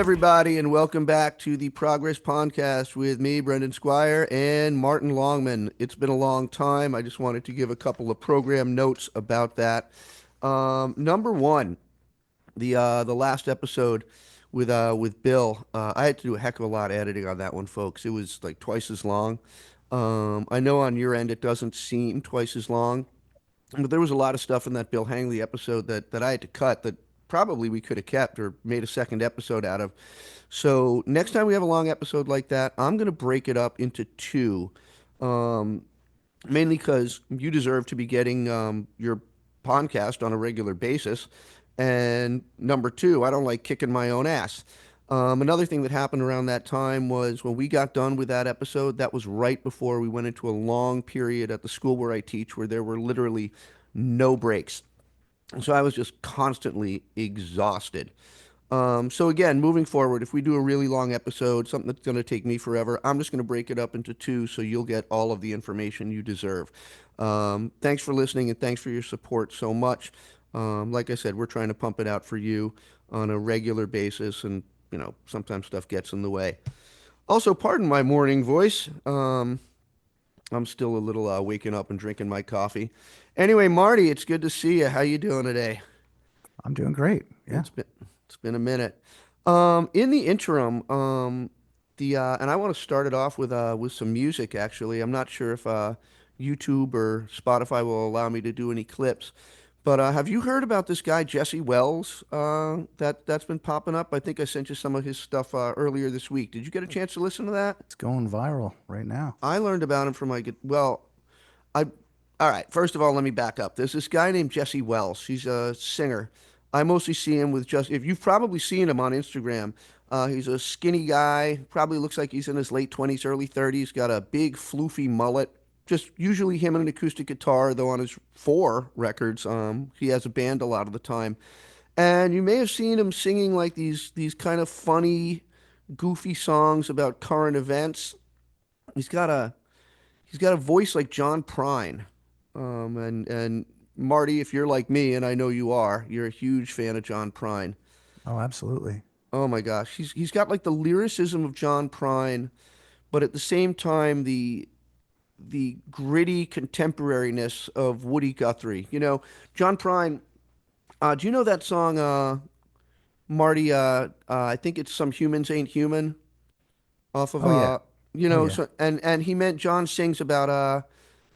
everybody, and welcome back to the Progress Pondcast with me, Brendan Squire, and Martin Longman. It's been a long time. I just wanted to give a couple of program notes about that. Number one, the last episode with Bill. I had to do a heck of a lot of editing on that one, folks. It was like twice as long. I know on your end it doesn't seem twice as long, but there was a lot of stuff in that Bill Hangley episode that I had to cut that probably we could have kept or made a second episode out of. So next time we have a long episode like that, I'm going to break it up into two, um, mainly because you deserve to be getting your podcast on a regular basis. And number two, I don't like kicking my own ass. Another thing that happened around that time was when we got done with that episode, that was right before we went into a long period at the school where I teach where there were literally no breaks. So I was just constantly exhausted. So again, moving forward, if we do a really long episode, something that's going to take me forever, I'm just going to break it up into two so you'll get all of the information you deserve. Thanks for listening and thanks for your support so much. Like I said, we're trying to pump it out for you on a regular basis, and sometimes stuff gets in the way. Also, pardon my morning voice. I'm still a little waking up and drinking my coffee. Anyway, Marty, it's good to see you. How you doing today? I'm doing great. Yeah. It's been it's been a minute. In the interim, the and I want to start it off with some music. Actually, I'm not sure if YouTube or Spotify will allow me to do any clips. But have you heard about this guy Jesse Wells? That's been popping up. I think I sent you some of his stuff earlier this week. Did you get a chance to listen to that? It's going viral right now. I learned about him from I all right. First of all, let me back up. There's this guy named Jesse Wells. He's a singer. I mostly see him with just if you've probably seen him on Instagram. He's a skinny guy. Probably looks like he's in his late 20s, early 30s. Got a big floofy mullet. Just usually him and an acoustic guitar. Though on his four records, he has a band a lot of the time. And you may have seen him singing like these kind of funny, goofy songs about current events. He's got a he's got a voice like John Prine. And Marty, if you're like me, and I know you are, you're a huge fan of John Prine. Oh, absolutely. Oh my gosh, he's got like the lyricism of John Prine, but at the same time the gritty contemporariness of Woody Guthrie. John Prine. Do you know that song, Marty? I think it's "Some Humans Ain't Human" off of Oh yeah. Oh yeah. So and he meant John sings about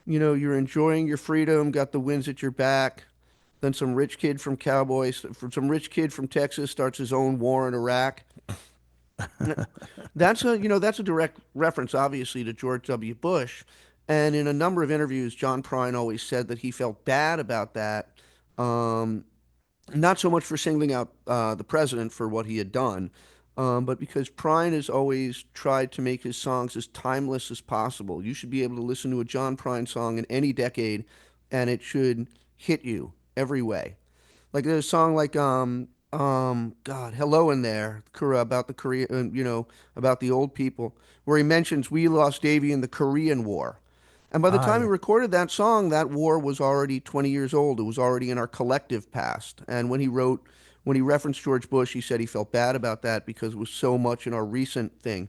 you're enjoying your freedom, got the winds at your back. Then some rich kid from Texas starts his own war in Iraq. That's a direct reference, obviously, to George W. Bush. And in a number of interviews, John Prine always said that he felt bad about that. Um, Not so much for singling out the president for what he had done, but because Prine has always tried to make his songs as timeless as possible. You should be able to listen to a John Prine song in any decade, and it should hit you every way. Like there's a song like God, Hello in there, about the Korea, about the old people, where he mentions we lost Davy in the Korean War. And by the Ah time he yeah. recorded that song, that war was already 20 years old. It was already in our collective past. And when he referenced George Bush, he said he felt bad about that because it was so much in our recent thing.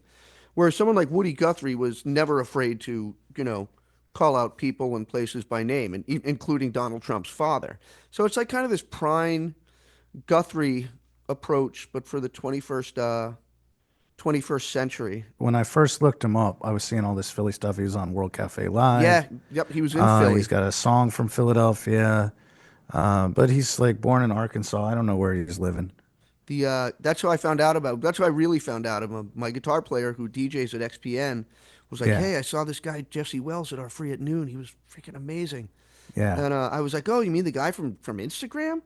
Whereas someone like Woody Guthrie was never afraid to, call out people and places by name, and including Donald Trump's father. So it's like kind of this Prine Guthrie approach, but for the 21st century. When I first looked him up, I was seeing all this Philly stuff. He was on World Cafe Yeah, Live. yep, he was in He's Philly. got a song from Philadelphia. But he's like born in Arkansas. I don't know where he's living. That's how I found out about. That's how I really found out about him. My guitar player who DJs at XPN was like, Yeah. "Hey, I saw this guy Jesse Wells at our free at noon. He was freaking amazing." Yeah. And I was like, "Oh, you mean the guy from Instagram?"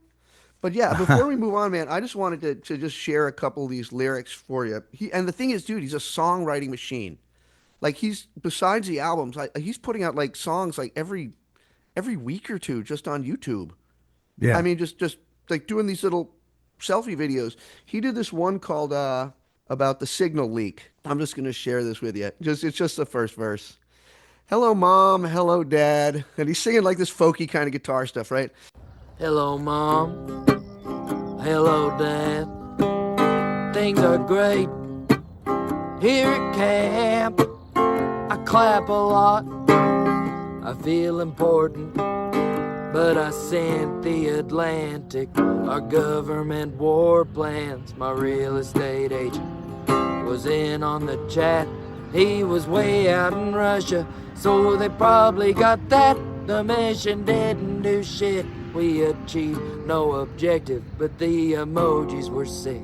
But yeah, before we move on, man, I just wanted to just share a couple of these lyrics for you. And the thing is, dude, he's a songwriting machine. Like he's besides the albums, he's putting out like songs like every week or two just on YouTube. I Yeah. mean, just like doing these little selfie videos. He did this one called about the signal leak. I'm just gonna share this with you. It's just the first verse. Hello, mom. Hello, dad. And he's singing like this folky kind of guitar stuff, right? Hello, Mom. Hello, Dad. things are great. Here at camp, I clap a lot. I feel important, but I sent the Atlantic. Our government war plans. My real estate agent was in on the chat. He was way out in Russia, so they probably got that. The mission didn't do shit. We achieved no objective, but the emojis were sick,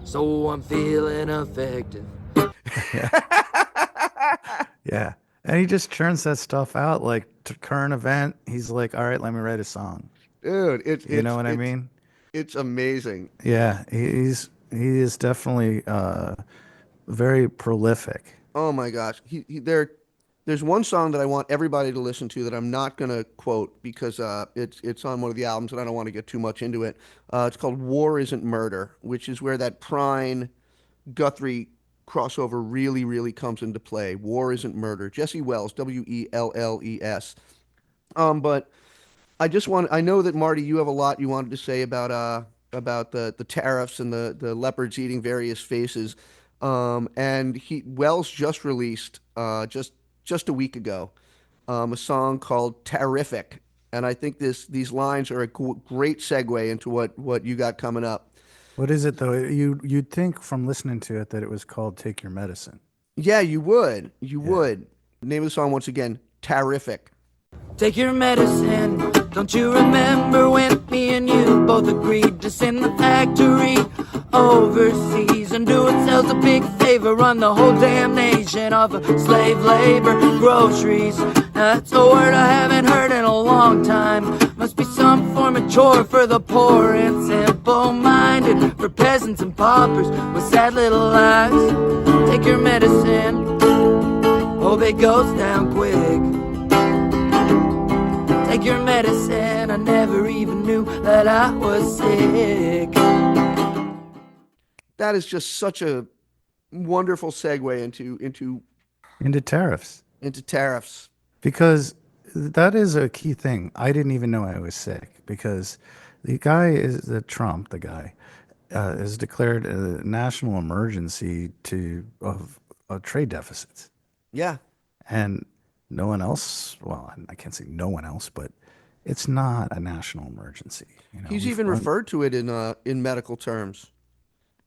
so I'm feeling effective. Yeah. And he just churns that stuff out like to current event. He's like, all right, let me write a song. Dude, it's You know it's what I it's mean? it's amazing. Yeah, he is definitely very prolific. Oh my gosh. There's one song that I want everybody to listen to that I'm not gonna quote because it's on one of the albums and I don't want to get too much into it. It's called "War Isn't Murder," which is where that Prine Guthrie crossover really, really comes into play. "War Isn't Murder." Jesse Wells, Welles. But I know that Marty, you have a lot you wanted to say about the tariffs and the leopards eating various faces. And he Wells just released just a week ago a song called "Terrific," and I think these lines are a great segue into what you got coming up. What is it though? You'd think from listening to it that it was called "Take Your Medicine." Yeah, you would. You Yeah. would. Name of the song once again, "Terrific." Take your medicine. Don't you remember when me and you both agreed to send the factory overseas and do ourselves a big favor, run the whole damn nation off of slave labor, groceries? That's a word I haven't heard in a long time. Must be some form of chore for the poor and simple-minded, for peasants and paupers with sad little lives. Take your medicine. Hope it goes down quick. Take your medicine. I never even knew that I was sick. That is just such a wonderful segue Into tariffs. into tariffs. Because that is a key thing. I didn't even know I was sick because the guy is Trump, the guy, has declared a national emergency of trade deficits. Yeah. And no one else, well, I can't say no one else, but it's not a national emergency. You know, He's even referred to it in medical terms.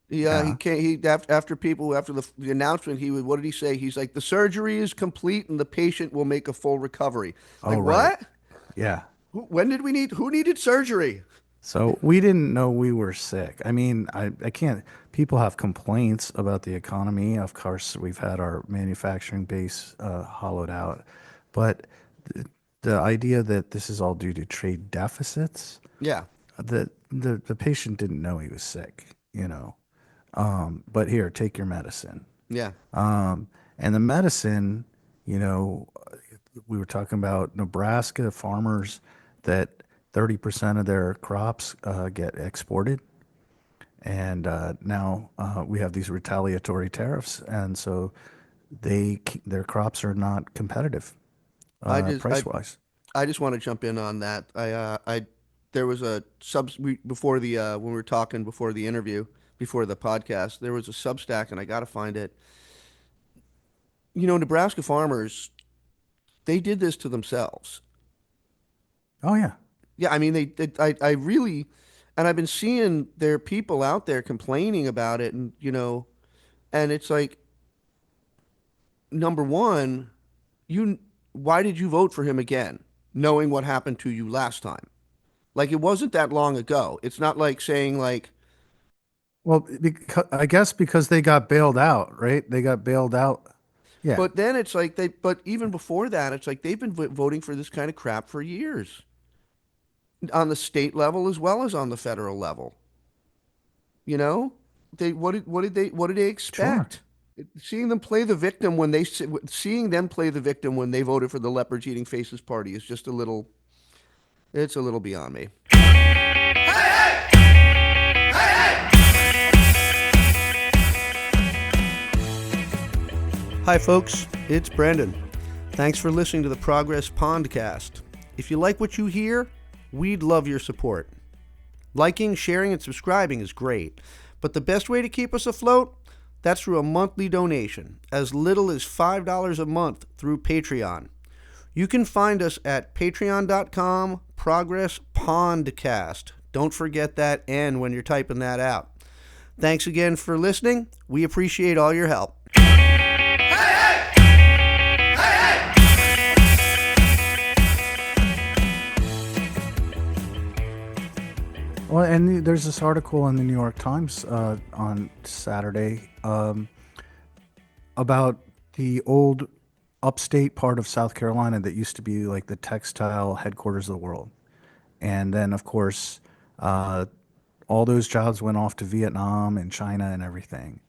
He Yeah. after the announcement what did he say? He's like, the surgery is complete and the patient will make a full recovery. Like, Oh, right. what? Yeah. Who needed surgery? So we didn't know we were sick. I mean, I can't, people have complaints about the economy. Of course, we've had our manufacturing base hollowed out. But the idea that this is all due to trade deficits, Yeah. the patient didn't know he was sick, you know. But here, take your medicine. Yeah. And the medicine, you know, we were talking about Nebraska farmers that 30% of their crops get exported. And now we have these retaliatory tariffs. And so their crops are not competitive price-wise. I just want to jump in on that. There was a before the when we were talking before the interview, before the podcast, there was a Substack, and I got to find it. You know, Nebraska farmers, they did this to themselves. Oh, yeah. Yeah, I mean, I really, and I've been seeing there are people out there complaining about it, and you know, and it's like, number one, why did you vote for him again, knowing what happened to you last time? Like, it wasn't that long ago. It's not like saying like, Well, I guess because they got bailed out, right? They got bailed out. Yeah. but then it's like but even before that, it's like they've been voting for this kind of crap for years, on the state level as well as on the federal level. You know, what did they Sure. expect? Seeing them play the victim seeing them play the victim when they voted for the leopards eating faces party is just it's a little beyond me. Hi folks, it's Brendan. Thanks for listening to the Progress Pondcast. If you like what you hear, we'd love your support. Liking, sharing, and subscribing is great, But the best way to keep us afloat, that's through a monthly donation, as little as $5 a month through Patreon. You can find us at patreon.com progress pondcast. Don't forget that N when you're typing that out. Thanks again for listening. We appreciate all your help. Well, and there's this article in the New York Times on Saturday about the old upstate part of South Carolina that used to be like the textile headquarters of the world. And then, of course, all those jobs went off to Vietnam and China and everything.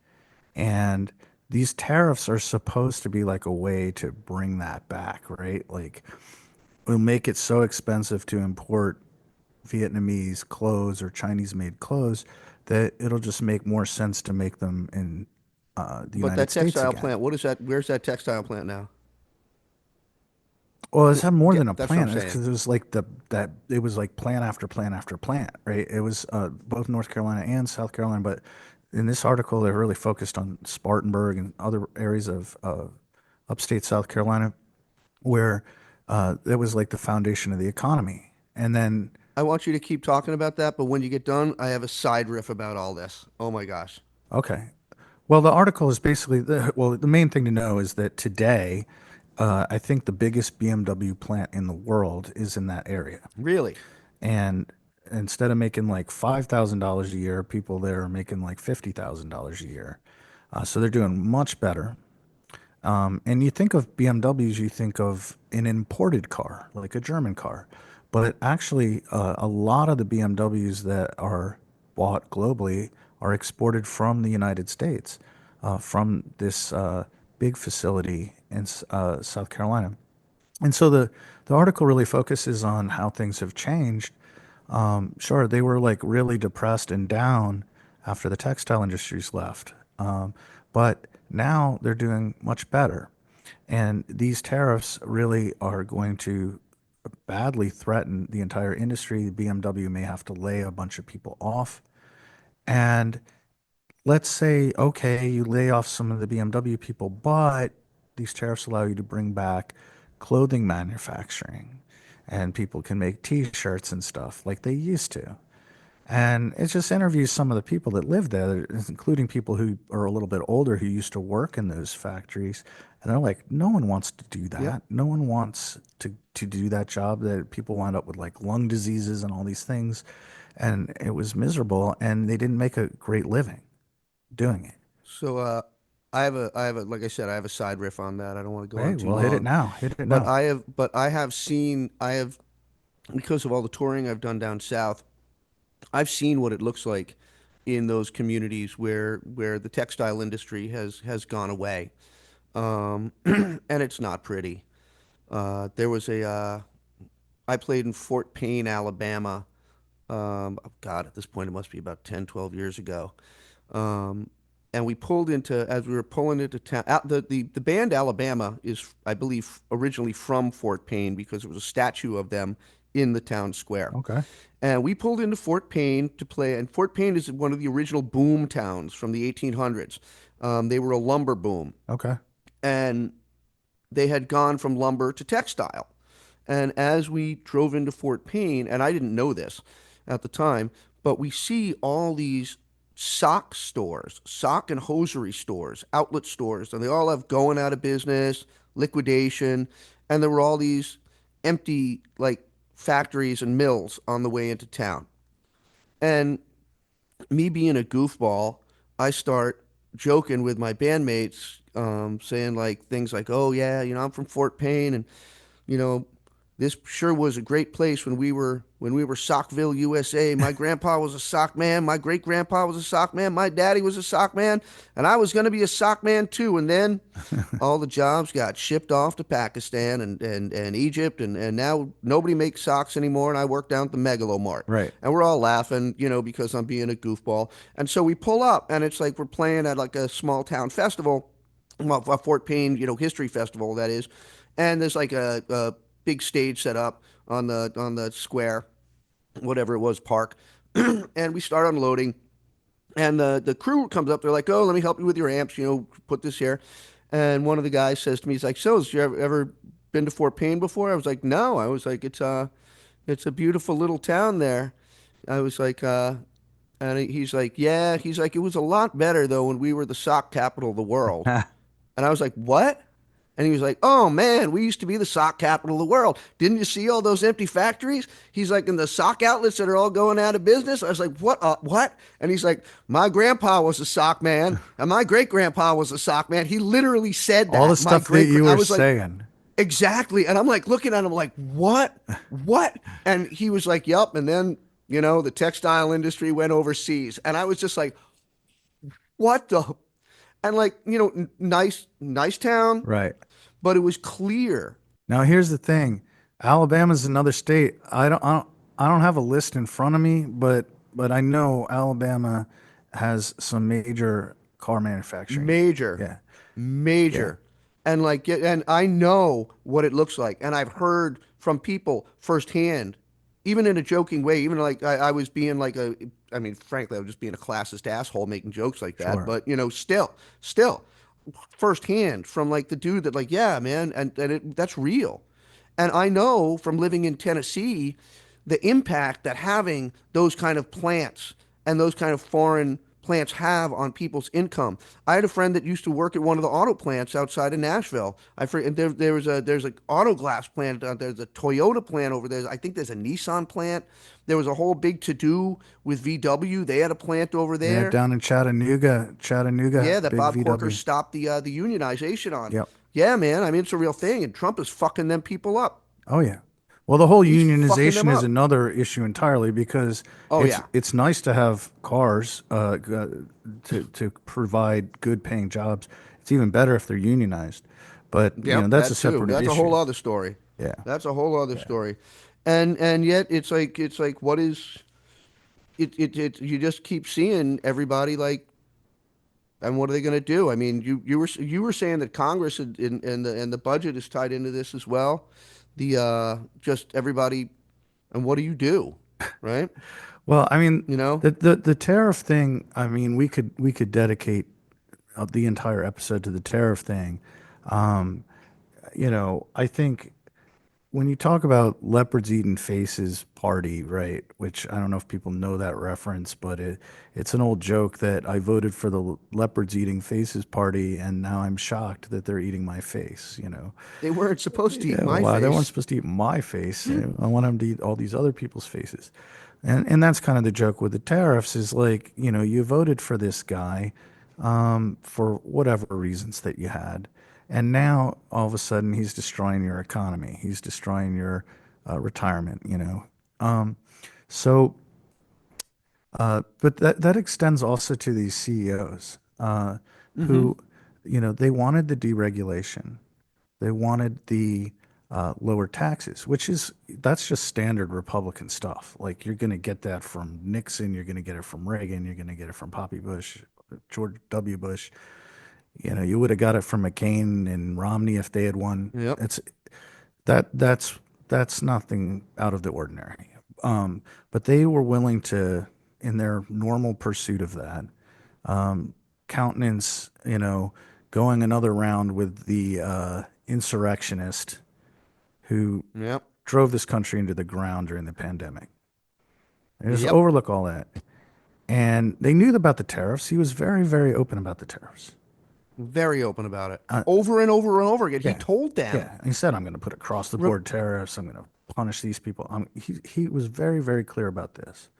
And these tariffs are supposed to be like a way to bring that back, right? Like, we'll make it so expensive to import Vietnamese clothes or Chinese made clothes that it'll just make more sense to make them in the But that United States textile again. plant, what is that? Where's that textile plant now? Well, it's had more Yeah, than a that's what I'm plant. It's saying. because it was like that it was like plant after plant after plant, right? It was both North Carolina and South Carolina, but in this article, they're really focused on Spartanburg and other areas of upstate South Carolina, where it was like the foundation of the economy. And then, I want you to keep talking about that, but when you get done, I have a side riff about all this. Oh my gosh. okay, well, the article is basically the main thing to know is that today, I think the biggest BMW plant in the world is in that area. Really? And instead of making like $5,000 a year, people there are making like $50,000 a year. So they're doing much better. And you think of BMWs, you think of an imported car, like a German car. But actually, a lot of the BMWs that are bought globally are exported from the United States, from this big facility in South Carolina. And so the article really focuses on how things have changed. Sure, they were like really depressed and down after the textile industries left. But now they're doing much better. And these tariffs really are going to badly threaten the entire industry. BMW may have to lay a bunch of people off. And let's say, okay, you lay off some of the BMW people, but these tariffs allow you to bring back clothing manufacturing and people can make t-shirts and stuff like they used to. And it just interviews some of the people that live there, including people who are a little bit older who used to work in those factories. And they're like, no one wants to do Yep. that. No one wants to do that job. That people wind up with like lung diseases and all these things. And it was miserable. And they didn't make a great living doing it. So like I said, I have a side riff on that. I don't want to go on Hey, too well, hit it long. now. Hit it But now. I have, because of all the touring I've done down south, I've seen what it looks like in those communities where the textile industry has gone away. And it's not pretty. There was I played in Fort Payne, Alabama. Oh God, at this point, it must be about 10, 12 years ago. Um, and we pulled into, as we were pulling into town, the band Alabama is, I believe, originally from Fort Payne because there was a statue of them in the town square. Okay. And we pulled into Fort Payne to play, and Fort Payne is one of the original boom towns from the 1800s. They were a lumber boom, Okay. and they had gone from lumber to textile. And as we drove into Fort Payne, and I didn't know this at the time, but we see all these sock stores, sock and hosiery stores, outlet stores, and they all have going out of business, liquidation, and there were all these empty like factories and mills on the way into town. And me being a goofball, I start joking with my bandmates, saying like things like, "Oh yeah, I'm from Fort Payne, and you know, this sure was a great place when we were Sockville, USA. My grandpa was a sock man. My great grandpa was a sock man. My daddy was a sock man, and I was going to be a sock man too. And then all the jobs got shipped off to Pakistan and Egypt, and now nobody makes socks anymore. And I work down at the Megalomart, Right. and we're all laughing, because I'm being a goofball. And so we pull up, and it's like we're playing at like a small town festival, well, a Fort Payne, history festival that is, and there's like a big stage set up on the square, whatever it was, park, and we start unloading. And the crew comes up. They're like, "Oh, let me help you with your amps. Put this here." And one of the guys says to me, he's like, "So, have you ever been to Fort Payne before?" I was like, "No." I was like, "It's a beautiful little town there." I was like, and he's like, "Yeah." He's like, "It was a lot better though when we were the sock capital of the world." And I was like, "What?" And he was like, "Oh man, we used to be the sock capital of the world. Didn't you see all those empty factories?" He's like, "And the sock outlets that are all going out of business." I was like, "What? What?" And he's like, "My grandpa was a sock man, and my great grandpa was a sock man." He literally said All the that. My stuff that great. you I were was like, saying. exactly. And I'm like looking at him like, "What? What?" And he was like, "Yup." And then the textile industry went overseas, and I was just like, "What the?" And like, nice town, Right. but it was clear. Now here's the thing. Alabama's another state. I don't have a list in front of me, but I know Alabama has some major car manufacturing. Major, Yeah. Yeah. major. And like, and I know what it looks like. And I've heard from people firsthand, even in a joking way, even like I was being like I mean, frankly, I was just being a classist asshole making jokes like that. Sure. But, still firsthand from like the dude that like, yeah, man. That's real. And I know from living in Tennessee the impact that having those kind of plants and those kind of foreign plants have on people's income. I had a friend that used to work at one of the auto plants outside of Nashville. There's an auto glass plant. There's a Toyota plant over there. I think there's a Nissan plant. There was a whole big to do with VW. They had a plant over Yeah, there. down in Chattanooga, Yeah, that big Bob Corker VW. stopped the unionization on. Yep. Yeah, man. I mean, it's a real thing, and Trump is fucking them people up. Oh yeah. Well, the whole He's fucking them unionization is up. another issue entirely because Oh it's yeah. it's nice to have cars to provide good paying jobs. It's even better if they're unionized, but Yep, that's a that too. separate That's a issue. whole other story. Yeah. That's a whole other story. And yet it's like what is it you just keep seeing everybody like, and what are they going to do? I mean, you were saying that Congress and the budget is tied into this as well. The just everybody, and what do you do? Right? Well, I mean, You know? the tariff thing. I mean, we could dedicate the entire episode to the tariff thing. I think when you talk about leopards eating faces party, right? Which I don't know if people know that reference, but it's an old joke that I voted for the leopards eating faces party, and now I'm shocked that they're eating my face. They weren't supposed to eat Yeah, my well, they weren't face. supposed to eat my face. I want them to eat all these other people's faces. And that's kind of the joke with the tariffs is like, you voted for this guy for whatever reasons that you had. And now all of a sudden he's destroying your economy. He's destroying your retirement. So, but that extends also to these CEOs Mm-hmm. who, they wanted the deregulation. They wanted the lower taxes, that's just standard Republican stuff. Like you're going to get that from Nixon, you're going to get it from Reagan, you're going to get it from Poppy Bush, George W. Bush. You would have got it from McCain and Romney if they had won. Yep. It's that's nothing out of the ordinary. But they were willing to, in their normal pursuit of that, countenance, going another round with the insurrectionist who Yep. drove this country into the ground during the pandemic. They just Yep. overlook all that. And they knew about the tariffs. He was very, very open about the tariffs. Very open about it. Uh, Over and over and over again. He yeah, told them. yeah. He said, "I'm going to put across the board tariffs. I'm going to punish these people." He was very, very clear about this.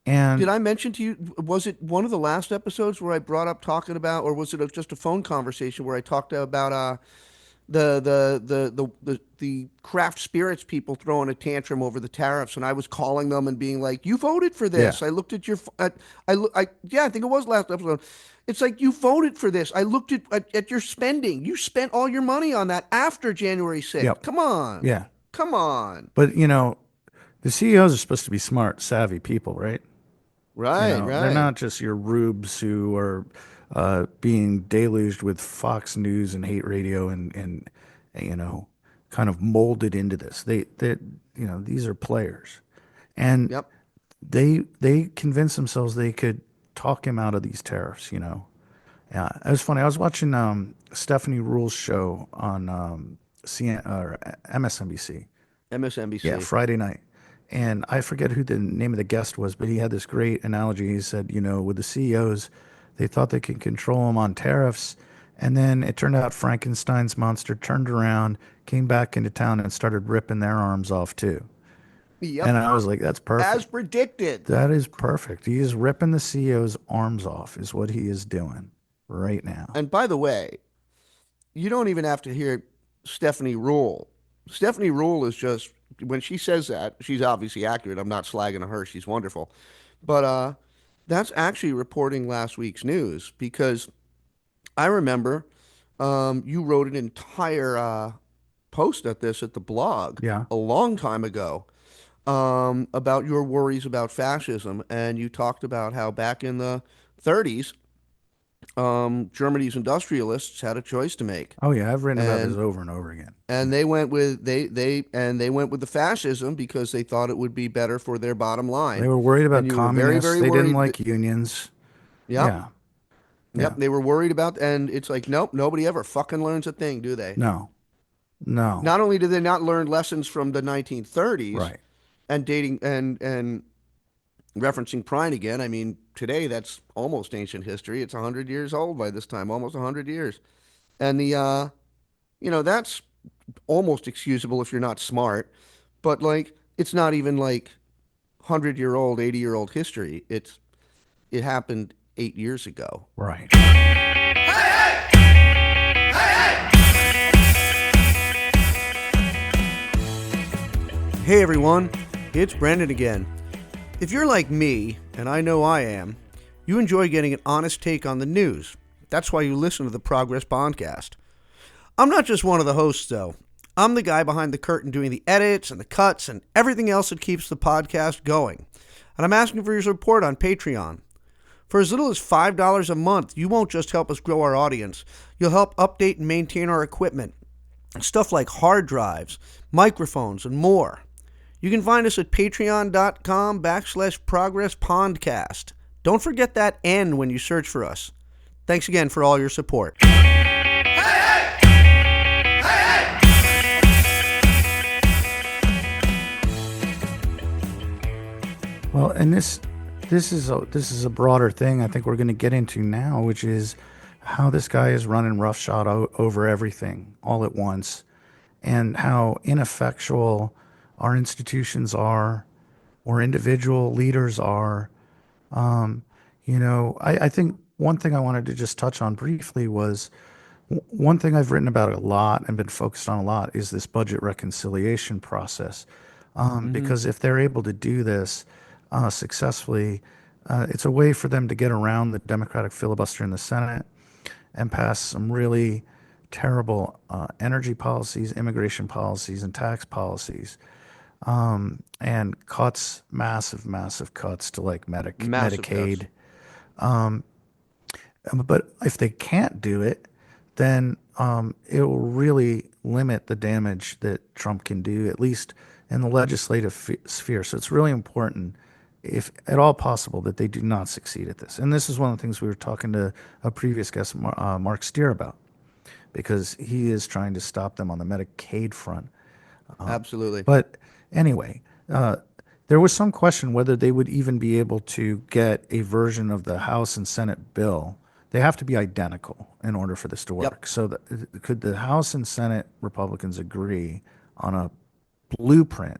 Did And I mention to you, was it one of the last episodes where I brought up talking about, or was it just a phone conversation where I talked about the craft spirits people throwing a tantrum over the tariffs, and I was calling them and being like, "You voted for yeah, this. I looked at your, yeah, I think it was last episode. It's like you voted for this. I looked at your spending. You spent all your money on that after January 6th. yep, Come on, yeah. come on." But the CEOs are supposed to be smart, savvy people, right? Right, They're right. not just your rubes who are being deluged with Fox News and hate radio and you know kind of molded into this. These are players, and Yep. they convince themselves they could talk him out of these tariffs, you know. Yeah, it was funny. I was watching Stephanie Rule's show on or MSNBC. Yeah, MSNBC. Friday night. And I forget who the name of the guest was, but he had this great analogy. He said, you know, with the CEOs, they thought they could control them on tariffs. And then it turned out Frankenstein's monster turned around, came back into town, and started ripping their arms off too. Yep. And I was like, that's As perfect. predicted. That is perfect. He is ripping the CEO's arms off, is what he is doing right now. And by the way, you don't even have to hear Stephanie Rule. Stephanie Rule is just, when she says that, she's obviously accurate. I'm not slagging her. She's wonderful. But that's actually reporting last week's news because I remember you wrote an entire post at this at the blog Yeah. a long time ago about your worries about fascism. And you talked about how back in the 30s, Germany's industrialists had a choice to make. Oh yeah, I've written about this And over and over again. and they went with the fascism because they thought it would be better for their bottom line. They were worried And about you were very, communists. very They didn't worried. like unions. Yep, Yeah. yep. Yeah. They were worried about, and it's like, nope, nobody ever fucking learns a thing, do they? No. No. Not only did they not learn lessons from the 1930s Right. and dating and referencing Prine again, I mean, today that's almost ancient history. It's 100 years old by this time, almost 100 years. And that's almost excusable if you're not smart, but like it's not even like 100-year-old, 80-year-old history. It happened 8 years ago. Right. Hey everyone, it's Brendan again. If you're like me, and I know I am, you enjoy getting an honest take on the news. That's why you listen to the Progress Pondcast. I'm not just one of the hosts, though. I'm the guy behind the curtain doing the edits and the cuts and everything else that keeps the podcast going. And I'm asking for your support on Patreon. For as little as $5 a month, you won't just help us grow our audience. You'll help update and maintain our equipment. Stuff like hard drives, microphones, and more. You can find us at patreon.com/Progress Pondcast. Don't forget that N when you search for us. Thanks again for all your support. Well, and this is a broader thing I think we're going to get into now, which is how this guy is running roughshod over everything all at once, and how ineffectual our institutions are, or individual leaders are. I think one thing I wanted to just touch on briefly was one thing I've written about a lot and been focused on a lot is this budget reconciliation process. Because if they're able to do this successfully, it's a way for them to get around the Democratic filibuster in the Senate and pass some really terrible energy policies, immigration policies, and tax policies, and cuts, massive cuts to like Massive Medicaid. cuts. But if they can't do it, then it will really limit the damage that Trump can do, at least in the legislative sphere. So it's really important, if at all possible, that they do not succeed at this. And this is one of the things we were talking to a previous guest, Mark Steer, about, because he is trying to stop them on the Medicaid front. Absolutely. But anyway, there was some question whether they would even be able to get a version of the House and Senate bill. They have to be identical in order for this to work. Yep. So could the House and Senate Republicans agree on a blueprint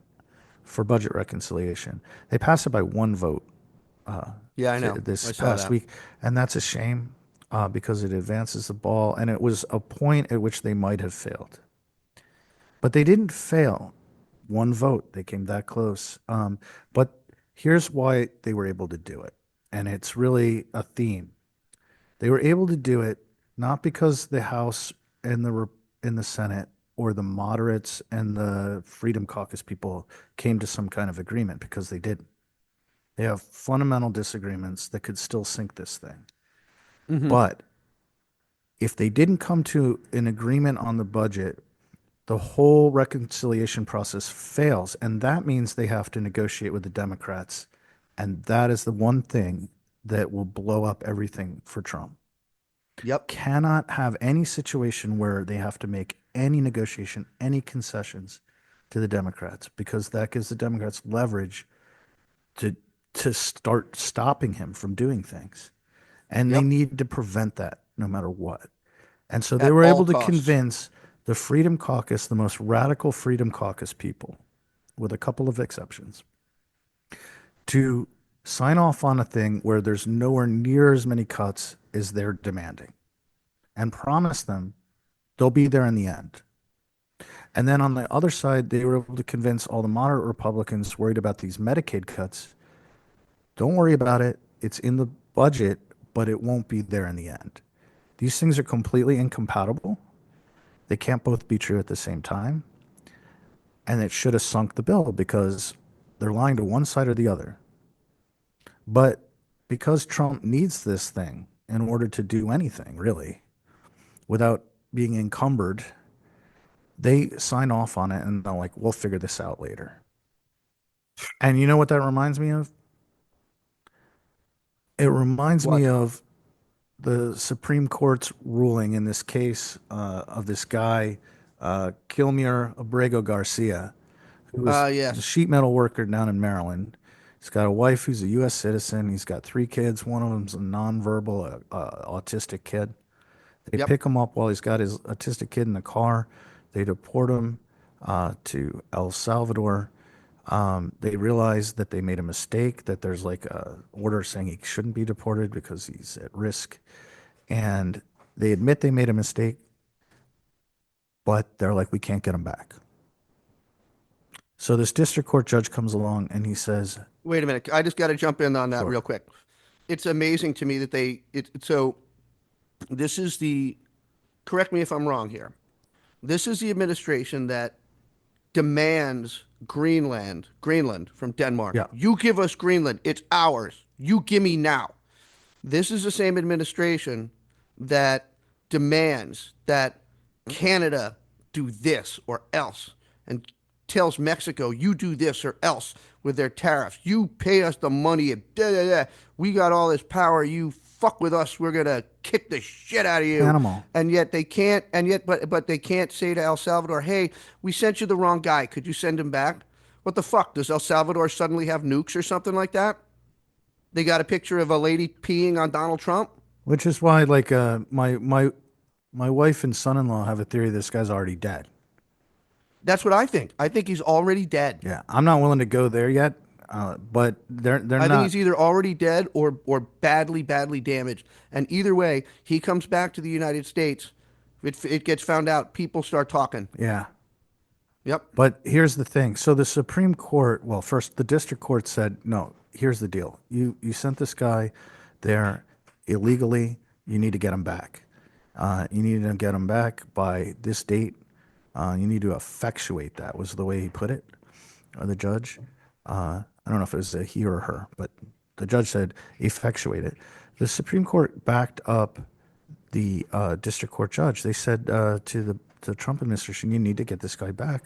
for budget reconciliation? They passed it by one vote Yeah, I know. this I saw past that. week, and that's a shame because it advances the ball, and it was a point at which they might have failed. But they didn't fail. One vote. They came that close. But here's why they were able to do it. And it's really a theme. They were able to do it not because the House and the Senate or the moderates and the Freedom Caucus people came to some kind of agreement, because they didn't. They have fundamental disagreements that could still sink this thing. But if they didn't come to an agreement on the budget, the whole reconciliation process fails. And that means they have to negotiate with the Democrats. And that is the one thing that will blow up everything for Trump. Yep. Cannot have any situation where they have to make any negotiation, any concessions to the Democrats, because that gives the Democrats leverage to start stopping him from doing things. And they Yep. need to prevent that no matter what. And so they At were all able to costs. convince the Freedom Caucus, the most radical Freedom Caucus people, with a couple of exceptions, to sign off on a thing where there's nowhere near as many cuts as they're demanding, and promise them they'll be there in the end. And then on the other side, they were able to convince all the moderate Republicans worried about these Medicaid cuts, don't worry about it. It's in the budget, but it won't be there in the end. These things are completely incompatible. They can't both be true at the same time. And it should have sunk the bill because they're lying to one side or the other. But because Trump needs this thing in order to do anything, really, without being encumbered, they sign off on it and they're like, we'll figure this out later. And you know what that reminds me of? It reminds What? me of the Supreme Court's ruling in this case of this guy, Kilmar Abrego Garcia, who was a Yes. sheet metal worker down in Maryland. He's got a wife who's a U.S. citizen. He's got 3 kids. One of them's a nonverbal autistic kid. They Yep. pick him up while he's got his autistic kid in the car. They deport him to El Salvador. They realize that they made a mistake, that there's like a order saying he shouldn't be deported because he's at risk. And they admit they made a mistake, but they're like, we can't get him back. So this district court judge comes along and he says, Wait a minute. I just got to jump in on that sure, real quick. It's amazing to me that so this is correct me if I'm wrong here. This is the administration that demands Greenland from Denmark. yeah, You give us Greenland. It's ours. You give me now. This is the same administration that demands that Canada do this or else and tells Mexico, you do this or else with their tariffs. You pay us the money. And da, da, da. We got all this power. You fuck with us. We're going to kick the shit out of you. animal. And yet they can't, but they can't say to El Salvador, hey, we sent you the wrong guy. Could you send him back? What the fuck? Does El Salvador suddenly have nukes or something like that? They got a picture of a lady peeing on Donald Trump. Which is why, like, my wife and son-in-law have a theory this guy's already dead. That's what I think. I think he's already dead. Yeah, I'm not willing to go there yet, but they're I think not. he's either already dead or badly, badly damaged. And either way, he comes back to the United States. It gets found out. People start talking. Yeah, Yep. but here's the thing. So the Supreme Court, well, first the district court said, no, here's the deal. You sent this guy there illegally. You need to get him back. You need to get him back by this date. You need to effectuate that, was the way he put it, or the judge. I don't know if it was a he or her, but the judge said effectuate it. The Supreme Court backed up the district court judge. They said to the Trump administration, you need to get this guy back.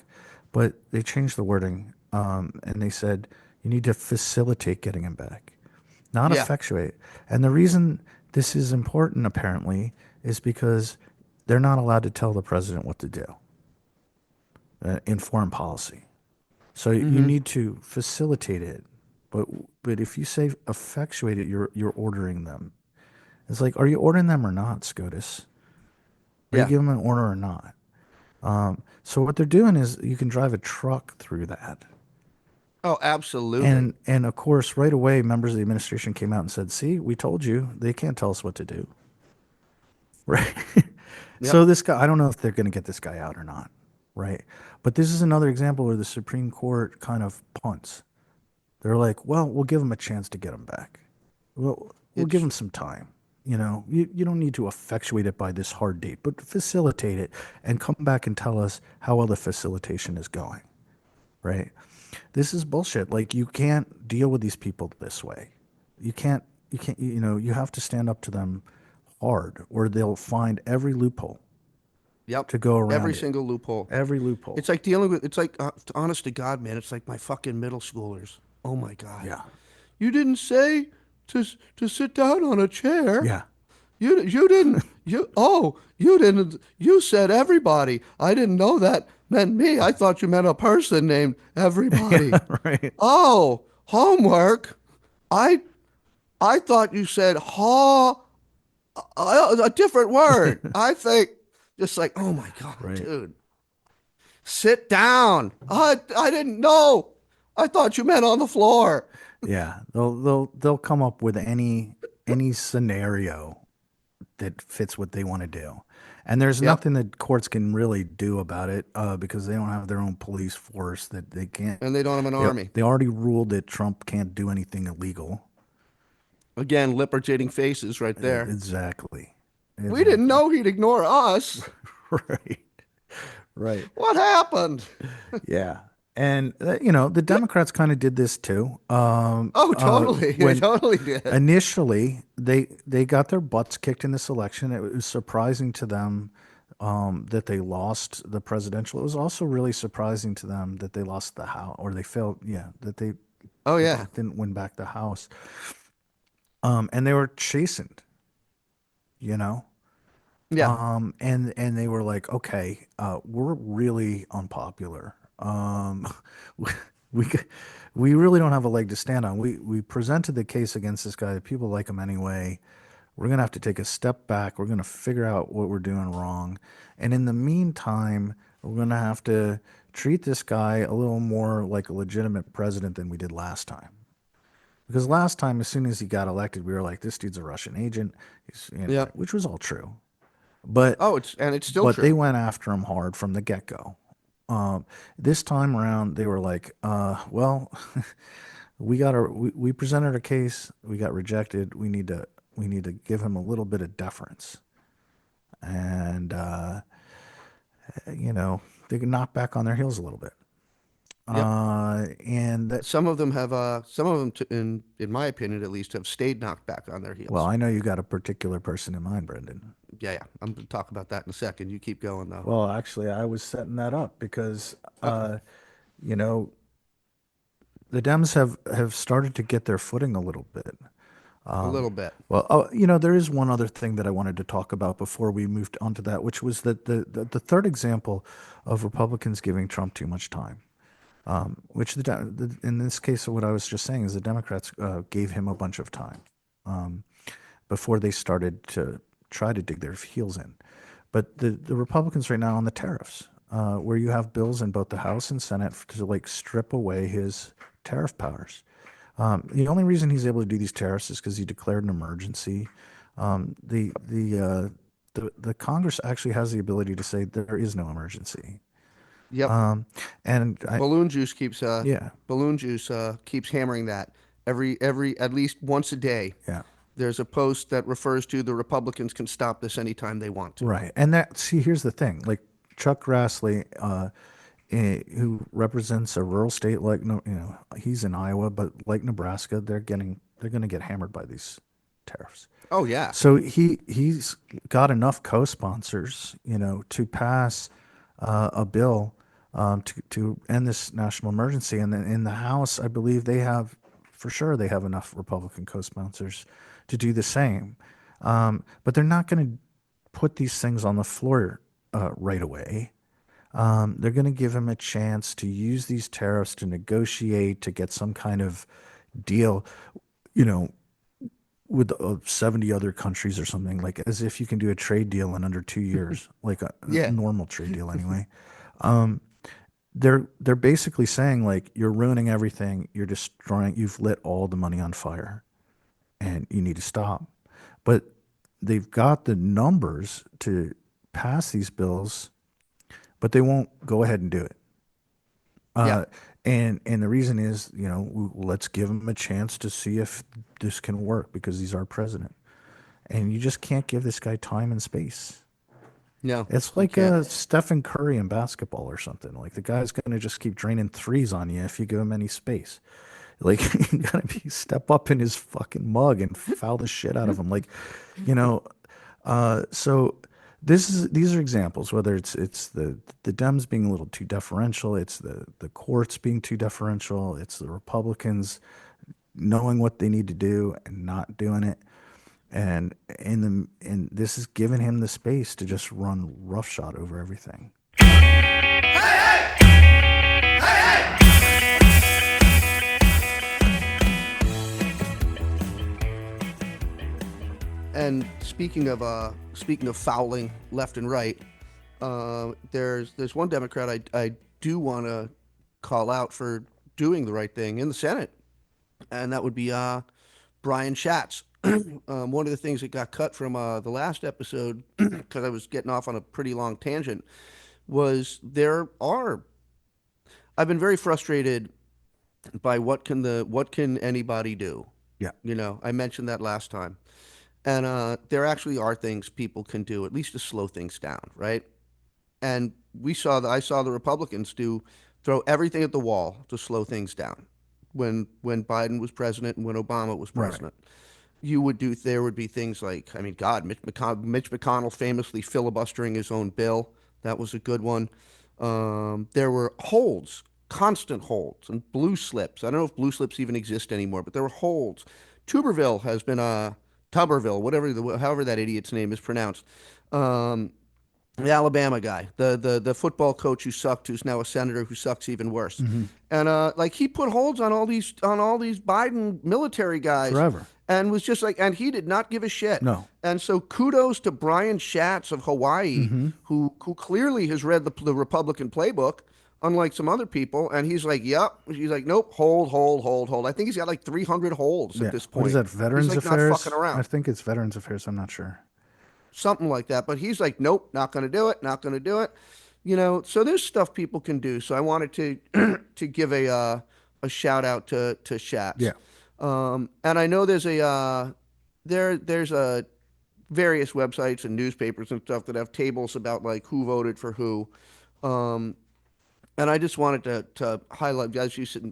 But they changed the wording, and they said you need to facilitate getting him back, not Yeah. effectuate. And the reason this is important, apparently, is because they're not allowed to tell the president what to do in foreign policy. So you need to facilitate it. But if you say effectuate it, you're ordering them. It's like, are you ordering them or not, SCOTUS? Are you Yeah. giving them an order or not? So what they're doing is you can drive a truck through that. Oh, absolutely. And of course, right away, members of the administration came out and said, see, we told you, they can't tell us what to do. Right? So Yep. this guy, I don't know if they're going to get this guy out or not. Right? But this is another example where the Supreme Court kind of punts. They're like, well, we'll give him a chance to get him back. We'll give him some time. You know, you don't need to effectuate it by this hard date, but facilitate it and come back and tell us how well the facilitation is going. Right? This is bullshit. Like, you can't deal with these people this way. You can't, you have to stand up to them hard, or they'll find every loophole Yep. to go around Every it. single loophole. Every loophole. It's like dealing with, it's like, honest to God, man, it's like my fucking middle schoolers. Oh my God. Yeah. You didn't say to sit down on a chair. Yeah. You didn't you didn't you said everybody. I didn't know that meant me. I thought you meant a person named everybody. Yeah, right. Oh, homework. I I thought you said a different word. I think just like, oh my God, Right. dude, sit down. I didn't know. I thought you meant on the floor. Yeah. They'll come up with any scenario that fits what they want to do. And there's Yep. nothing that courts can really do about it because they don't have their own police force that they can't. And they don't have an army. They already ruled that Trump can't do anything illegal. Again, lip rotating faces right there. Exactly. We didn't Exactly. know he'd ignore us. Right. Right. What happened? Yeah. And the Democrats kind of did this too. Oh, totally. They When totally did. initially they got their butts kicked in this election, it was surprising to them that they lost the presidential. It was also really surprising to them that they lost the House, or they failed. Yeah, that they Oh, yeah. didn't win back the House. And they were chastened, you know. Yeah. And they were like, okay, we're really unpopular. We we c- we really don't have a leg to stand on. We presented the case against this guy. People like him anyway. We're gonna have to take a step back. We're gonna figure out what we're doing wrong, and in the meantime, we're gonna have to treat this guy a little more like a legitimate president than we did last time. Because last time, as soon as he got elected, we were like, this dude's a Russian agent, Yeah. which was all true. But Oh, it's still but they true. went after him hard from the get-go. This time around, they were like, well, we presented a case, we got rejected. We need to give him a little bit of deference, and they can knock back on their heels a little bit. Yep. And that, Some of them, in my opinion at least, have stayed knocked back on their well, heels. I know you got a particular person in mind, Brendan. Yeah, yeah. I'm going to talk about that in a second. You keep going though. Well, actually, I was setting that up because, Uh, you know, the Dems have started to get their footing a little bit. a little bit. Well, there is one other thing that I wanted to talk about before we moved on to that, which was that the third example of Republicans giving Trump too much time. Which in this case, what I was just saying is the Democrats gave him a bunch of time before they started to try to dig their heels in. But the Republicans right now on the tariffs, where you have bills in both the House and Senate to like strip away his tariff powers. The only reason he's able to do these tariffs is because he declared an emergency. The Congress actually has the ability to say there is no emergency. Yep. And yeah, Balloon Juice keeps hammering that every at least once a day. yeah. There's a post that refers to the Republicans can stop this anytime they want to. Right. And here's the thing, like Chuck Grassley, who represents a rural state like, he's in Iowa, but like Nebraska, they're going to get hammered by these tariffs. Oh yeah. So he's got enough co-sponsors, to pass a bill to end this national emergency. And then in the House, I believe they have enough Republican co-sponsors to do the same. But they're not going to put these things on the floor right away. They're going to give him a chance to use these tariffs to negotiate, to get some kind of deal, with 70 other countries or something, like as if you can do a trade deal in under 2 years, like a Yeah. normal trade deal anyway. They're basically saying like, you're ruining everything. You've lit all the money on fire and you need to stop. But they've got the numbers to pass these bills, but they won't go ahead and do it. Yeah. And the reason is, let's give him a chance to see if this can work because he's our president. And you just can't give this guy time and space. No. It's you like can't. Stephen Curry in basketball or something. Like the guy's going to just keep draining threes on you if you give him any space. Like you got to step up in his fucking mug and foul the shit out of him. Like, so these are examples. Whether it's the Dems being a little too deferential, it's the courts being too deferential, it's the Republicans knowing what they need to do and not doing it. And this has given him the space to just run roughshod over everything. And speaking of fouling left and right, there's one Democrat I do want to call out for doing the right thing in the Senate, and that would be Brian Schatz. One of the things that got cut from the last episode, because I was getting off on a pretty long tangent, was I've been very frustrated by what can anybody do. Yeah. You know, I mentioned that last time. And there actually are things people can do, at least to slow things down, right? And I saw the Republicans throw everything at the wall to slow things down when Biden was president and when Obama was Right. president. There would be things like, I mean, God, Mitch McConnell famously filibustering his own bill. That was a good one. There were holds, constant holds, and blue slips. I don't know if blue slips even exist anymore, but there were holds. Tuberville has been Tuberville, however that idiot's name is pronounced. Um, the Alabama guy, the football coach who sucked, who's now a senator who sucks even worse. And like he put holds on all these Biden military guys Forever. and was just like, and he did not give a shit. No. And so kudos to Brian Schatz of Hawaii, who clearly has read the Republican playbook, unlike some other people. And he's like, yep. He's like, nope, hold. I think he's got like 300 holds Yeah. at this point. What is that? Veterans He's like Affairs? not fucking around. I think it's Veterans Affairs. I'm not sure. Something like that. But he's like, nope, not going to do it, not going to do it. You know, so there's stuff people can do. So I wanted to to give a shout out to Schatz. Yeah. And I know there's there's a various websites and newspapers and stuff that have tables about like who voted for who. Um, and I just wanted to highlight, as you said,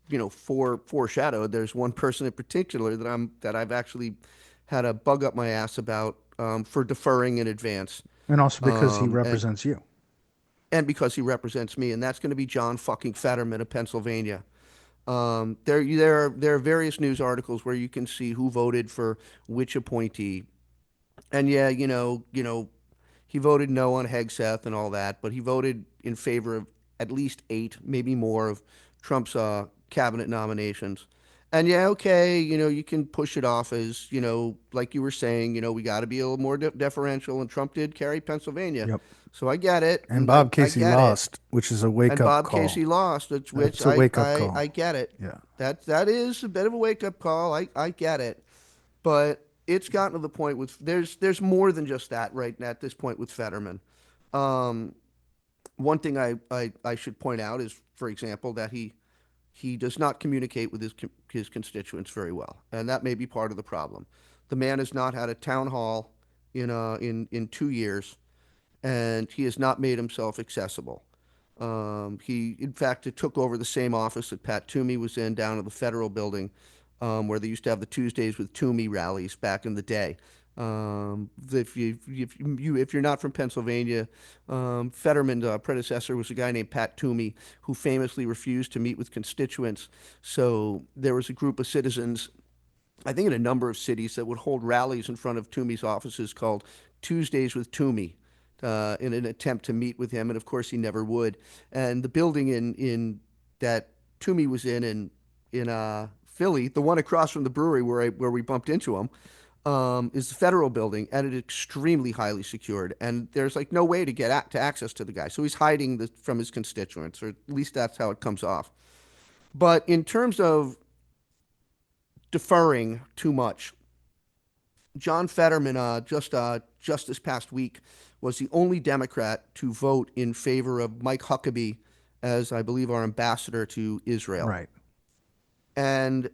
you know, foreshadowed. There's one person in particular that I've actually had a bug up my ass about for deferring in advance, And also because he and represents you. because he represents me, and that's going to be John fucking Fetterman of Pennsylvania. There are various news articles where you can see who voted for which appointee, and yeah, he voted no on Hegseth and all that, but he voted in favor of at least 8, maybe more, of Trump's cabinet nominations. And yeah, okay, you can push it off as, like you were saying, we got to be a little more deferential, and Trump did carry Pennsylvania. Yep. So I get it. And I Bob Casey get it. which is a wake And up Bob call. Casey lost, which It's a wake-up call. I get it. Yeah. That is a bit of a wake up call. I get it, but it's gotten to the point with there's more than just that right at this point with Fetterman. One thing I should point out is, for example, that he does not communicate with his constituents very well, and that may be part of the problem. The man has not had a town hall in 2 years, and he has not made himself accessible. He, in fact, took over the same office that Pat Toomey was in down at the Federal Building, where they used to have the Tuesdays with Toomey rallies back in the day. If you're not from Pennsylvania, Fetterman's predecessor was a guy named Pat Toomey who famously refused to meet with constituents. So there was a group of citizens, I think in a number of cities, that would hold rallies in front of Toomey's offices called Tuesdays with Toomey, in an attempt to meet with him, and of course he never would. And the building in that Toomey was in Philly, the one across from the brewery where we bumped into him, is the Federal Building, and it's extremely highly secured. And there's like no way to get to access to the guy, so he's hiding from his constituents, or at least that's how it comes off. But in terms of deferring too much, John Fetterman just this past week was the only Democrat to vote in favor of Mike Huckabee as, I believe, our ambassador to Israel. Right. And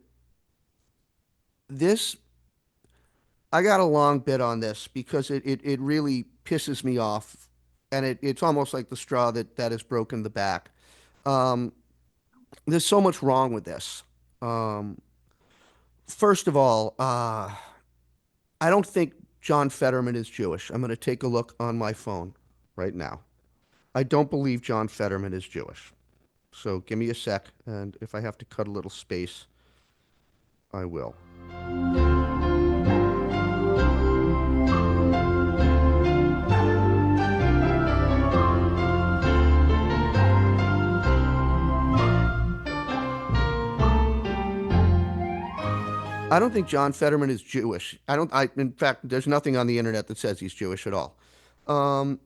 this, I got a long bit on this because it really pisses me off, and it's almost like the straw that has broken the back. There's so much wrong with this. First of all, I don't think John Fetterman is Jewish. I'm going to take a look on my phone right now. I don't believe John Fetterman is Jewish. So give me a sec, and if I have to cut a little space, I will. I don't think John Fetterman is Jewish. In fact, there's nothing on the internet that says he's Jewish at all. And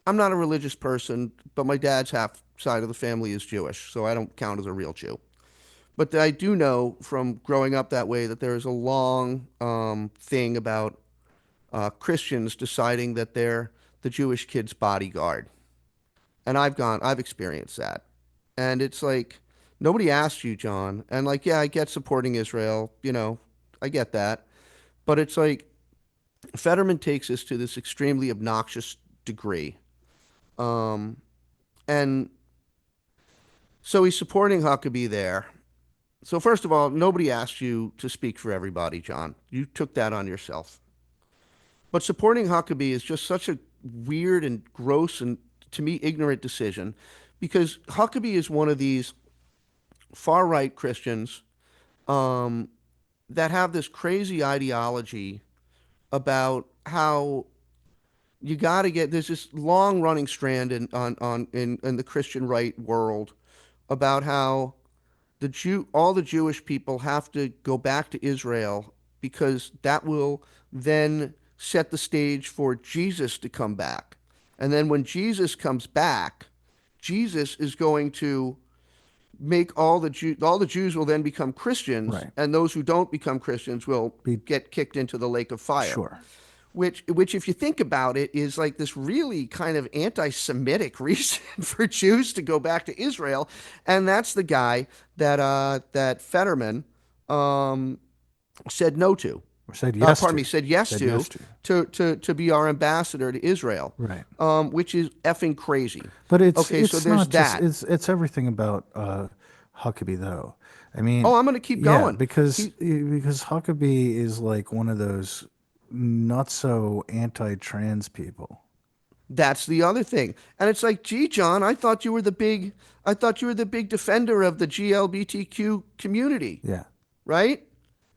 I'm not a religious person, but my dad's half side of the family is Jewish, so I don't count as a real Jew. But I do know from growing up that way that there is a long thing about Christians deciding that they're the Jewish kid's bodyguard. And I've experienced that. And it's like, nobody asked you, John. And like, yeah, I get supporting Israel, I get that. But it's like, Fetterman takes us to this extremely obnoxious degree. And so he's supporting Huckabee there. So first of all, nobody asked you to speak for everybody, John. You took that on yourself. But supporting Huckabee is just such a weird and gross and, to me, ignorant decision, because Huckabee is one of these far-right Christians that have this crazy ideology about how you got to get, there's this long-running strand in the Christian right world about how all the Jewish people have to go back to Israel because that will then set the stage for Jesus to come back. And then when Jesus comes back, Jesus is going to make all the Jews will then become Christians, Right. and those who don't become Christians will get kicked into the lake of fire. Sure. Which, if you think about it, is like this really kind of anti-Semitic reason for Jews to go back to Israel, and that's the guy that Fetterman said no to. Or said yes Pardon to. me, said yes Said to, yes to be our ambassador to Israel, Right. which is effing crazy. But it's okay. So it's there's not that. just it's everything about Huckabee though. I mean, Oh, I'm going to keep going. because Huckabee is like one of those not so anti-trans people. That's the other thing. And it's like, gee, John, I thought you were the big defender of the GLBTQ community, Yeah. right?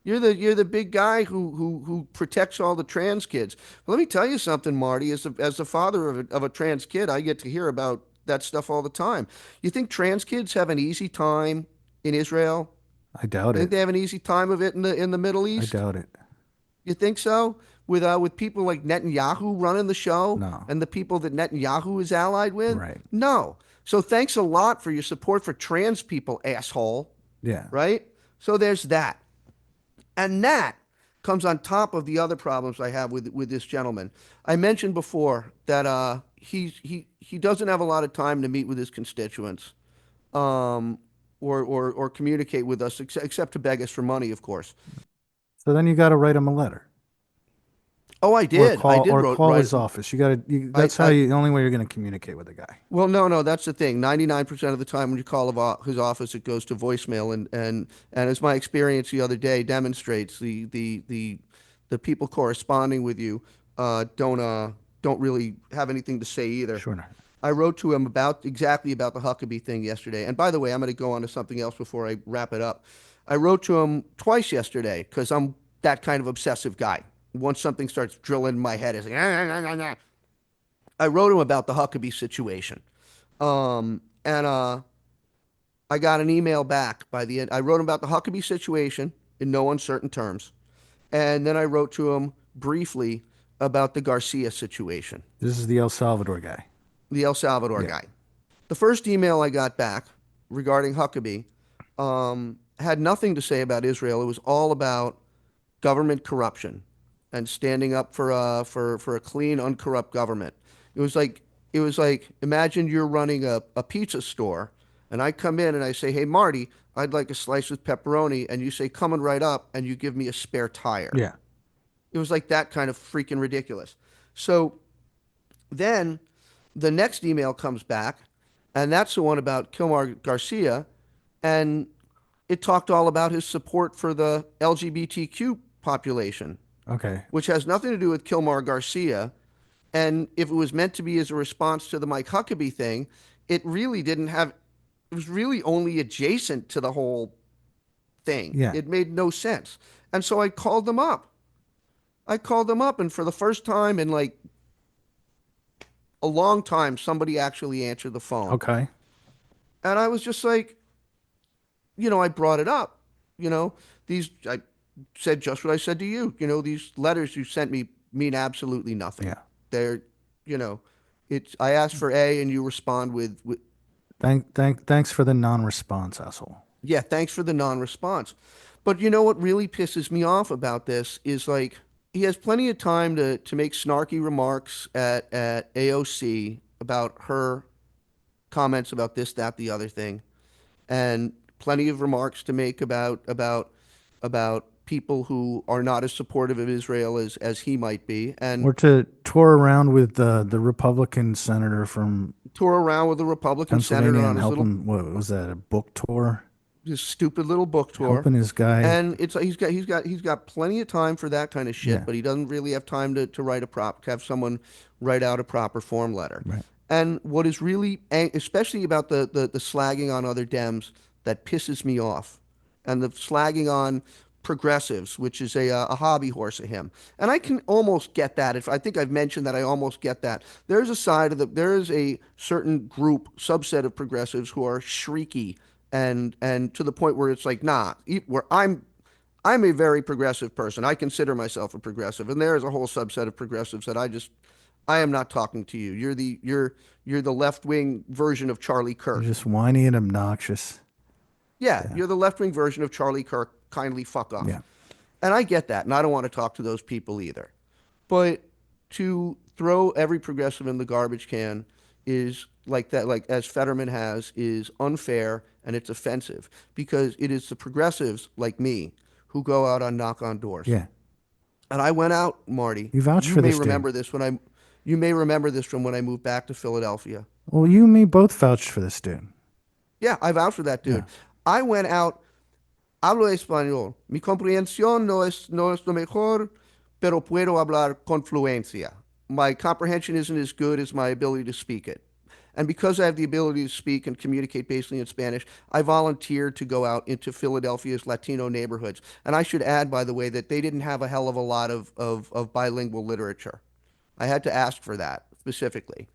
You're the big guy who protects all the trans kids. But let me tell you something, Marty. As the father of a trans kid, I get to hear about that stuff all the time. You think trans kids have an easy time in Israel? I doubt You think it. they have an easy time of it in the Middle I East? doubt it. You think so? With people like Netanyahu running the show, No. and the people that Netanyahu is allied with? Right. No. So thanks a lot for your support for trans people, asshole. Yeah. Right? So there's that. And that comes on top of the other problems I have with this gentleman. I mentioned before that he doesn't have a lot of time to meet with his constituents, or communicate with us, except to beg us for money, of course. So then you got to write him a letter. Oh, I did. I did Call write. his office. You got to. That's the only way you're going to communicate with the guy. Well, no, that's the thing. 99% of the time when you call his office, it goes to voicemail, and as my experience the other day demonstrates, the people corresponding with you don't really have anything to say either. Sure not. I wrote to him exactly about the Huckabee thing yesterday. And by the way, I'm going to go on to something else before I wrap it up. I wrote to him twice yesterday because I'm that kind of obsessive guy. Once something starts drilling in my head, it's like, nah. I wrote him about the Huckabee situation. And I got an email back by the end. I wrote him about the Huckabee situation in no uncertain terms. And then I wrote to him briefly about the Garcia situation. This is the El Salvador guy. The El Salvador guy. The first email I got back regarding Huckabee had nothing to say about Israel. It was all about government corruption and standing up for a clean, uncorrupt government. It was like imagine you're running a pizza store, and I come in and I say, "Hey, Marty, I'd like a slice with pepperoni," and you say, "Coming right up," and you give me a spare tire. Yeah. It was like that kind of freaking ridiculous. So then the next email comes back, and that's the one about Kilmar Garcia, and it talked all about his support for the LGBTQ population, Okay. which has nothing to do with Kilmar Garcia. And if it was meant to be as a response to the Mike Huckabee thing, it really didn't have, it was really only adjacent to the whole thing. Yeah. It made no sense. And so I called them up. And for the first time in like a long time, somebody actually answered the phone. Okay. And I was just like, I brought it up. I said just what I said to you. These letters you sent me mean absolutely nothing. Yeah. They're, you know, I asked for A and you respond with Thanks for the non-response, asshole. yeah, thanks for the non-response. But you know what really pisses me off about this is like he has plenty of time to make snarky remarks at AOC about her comments about this, that, the other thing, and plenty of remarks to make about people who are not as supportive of Israel as he might be, and Or to tour around with the Republican senator from tour around with a Republican senator Pennsylvania on and help him. What was that? A book tour? his stupid little book tour. Helping his guy. And it's he's got plenty of time for that kind of shit, Yeah. but he doesn't really have time to write to have someone write out a proper form letter. Right. And what is really, especially about the slagging on other Dems, that pisses me off, and the slagging on progressives, which is a hobby horse of him. And I can almost get that. If I think I've mentioned that, I almost get that. There is a certain group, subset of progressives who are shrieky and to the point where it's like, nah, where I'm a very progressive person. I consider myself a progressive, and there is a whole subset of progressives that I am not talking to you. You're the left wing version of Charlie You're Kirk. just whiny and obnoxious. Yeah, you're the left wing version of Charlie Kirk. Kindly fuck off. Yeah. And I get that, and I don't want to talk to those people either. But to throw every progressive in the garbage can is like that, like as Fetterman has, is unfair and it's offensive because it is the progressives like me who go out on knock on doors. Yeah. And I went out, Marty. You vouch for this dude. You may remember this from when I moved back to Philadelphia. Well, you and me both vouched for this dude. Yeah, I vouched for that dude. Yeah. I went out. Hablo español. Mi comprensión no es lo mejor, pero puedo hablar con fluencia. My comprehension isn't as good as my ability to speak it. And because I have the ability to speak and communicate basically in Spanish, I volunteered to go out into Philadelphia's Latino neighborhoods. And I should add, by the way, that they didn't have a hell of a lot of bilingual literature. I had to ask for that specifically.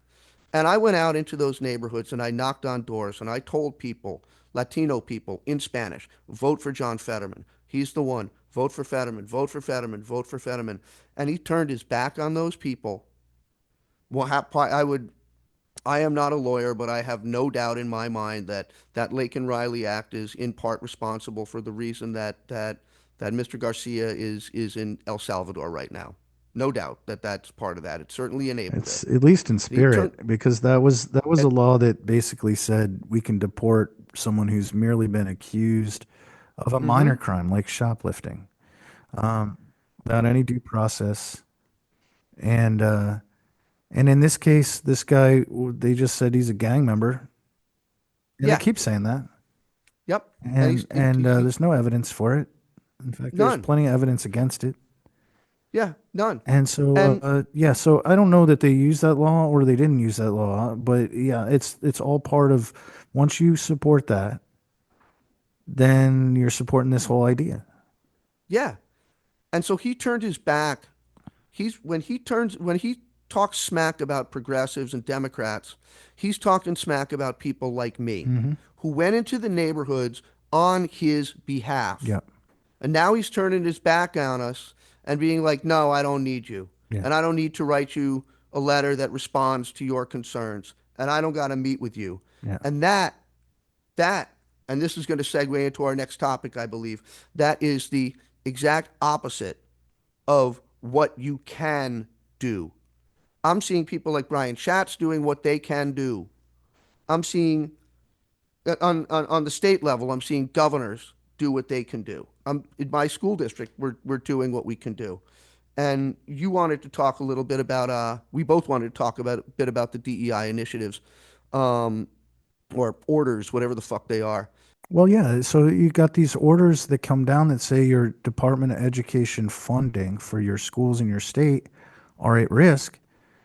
And I went out into those neighborhoods and I knocked on doors and I told people, Latino people in Spanish, vote for John Fetterman. He's the one. Vote for Fetterman. Vote for Fetterman. Vote for Fetterman. And he turned his back on those people. Well, I am not a lawyer, but I have no doubt in my mind that Lake and Riley Act is in part responsible for the reason that Mr. Garcia is in El Salvador right now. No doubt that that's part of that. It certainly enabled It's it. at least in spirit, turned- because that was a law that basically said we can deport someone who's merely been accused of a minor crime like shoplifting, without any due process. And in this case, this guy, they just said he's a gang member, and Yeah. they keep saying that. Yep. And there's no evidence for it. In fact, there's None. plenty of evidence against it. Yeah, none. And so, And- yeah, so I don't know that they used that law or they didn't use that law, but yeah, it's all part of, once you support that, then you're supporting this whole idea. Yeah. And so he turned his back. When he talks smack about progressives and Democrats, he's talking smack about people like me who went into the neighborhoods on his behalf. Yeah. And now he's turning his back on us and being like, no, I don't need you. Yeah. And I don't need to write you a letter that responds to your concerns. And I don't got to meet with you. Yeah. And and this is going to segue into our next topic, I believe, that is the exact opposite of what you can do. I'm seeing people like Brian Schatz doing what they can do. I'm seeing, on the state level, I'm seeing governors do what they can do. In my school district, we're doing what we can do. And you wanted to talk a little bit about, we both wanted to talk a bit about the DEI initiatives, or orders, whatever the fuck they are. Well, yeah, so you got these orders that come down that say your Department of Education funding for your schools in your state are at risk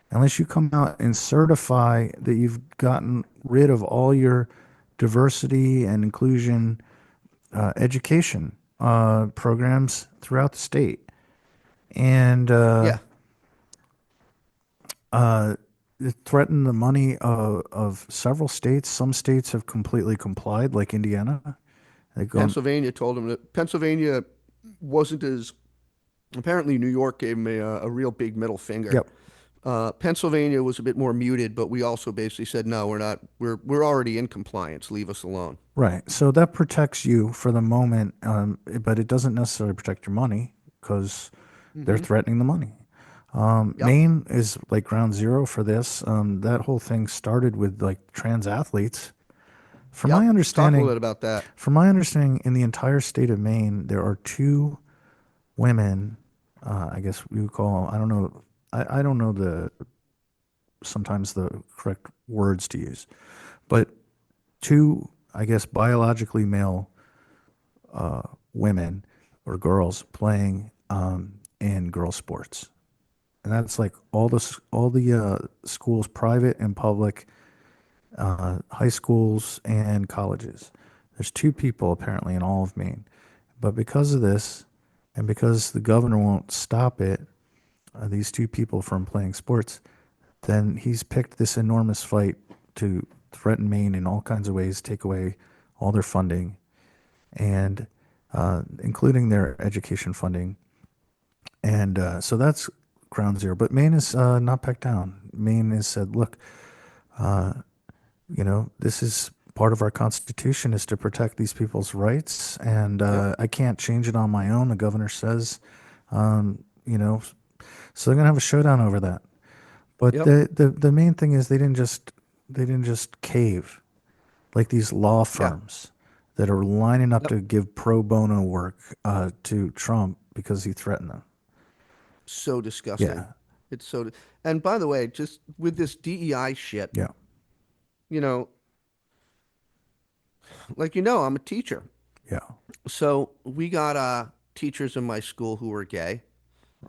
unless you come out and certify that you've gotten rid of all your diversity and inclusion education programs throughout the state, and Yeah. it threatened the money of several states. Some states have completely complied, like Indiana. They've gone, Pennsylvania told him that Pennsylvania wasn't as apparently New York gave him a real big middle finger. yep, Pennsylvania was a bit more muted, but we also basically said no, we're not. We're already in compliance. Leave us alone. right. So that protects you for the moment, but it doesn't necessarily protect your money because they're threatening the money. Yep. Maine is like ground zero for this. That whole thing started with like trans athletes. From my Yep. Talk a little understanding, bit about that. from my understanding, in the entire state of Maine, there are two women. I guess we would call. I don't know. I don't know sometimes the correct words to use, but two, I guess, biologically male women or girls playing in girl sports, and that's like all the schools, private and public, high schools and colleges. There's two people apparently in all of Maine, but because of this, and because the governor won't stop it, these two people from playing sports, then he's picked this enormous fight to threaten Maine in all kinds of ways, take away all their funding, and including their education funding. And so that's ground zero. But Maine is not backed down. Maine has said, look, this is part of our Constitution is to protect these people's rights, and Yep. I can't change it on my own. The governor says, um, you know, so they're gonna have a showdown over that. But Yep. the main thing is they didn't just cave like these law Yeah. firms that are lining up Yep. to give pro bono work to Trump because he threatened them. So disgusting. Yeah, It's so. And by the way, just with this DEI shit, yeah, you know, I'm a teacher. yeah. So we got teachers in my school who are gay,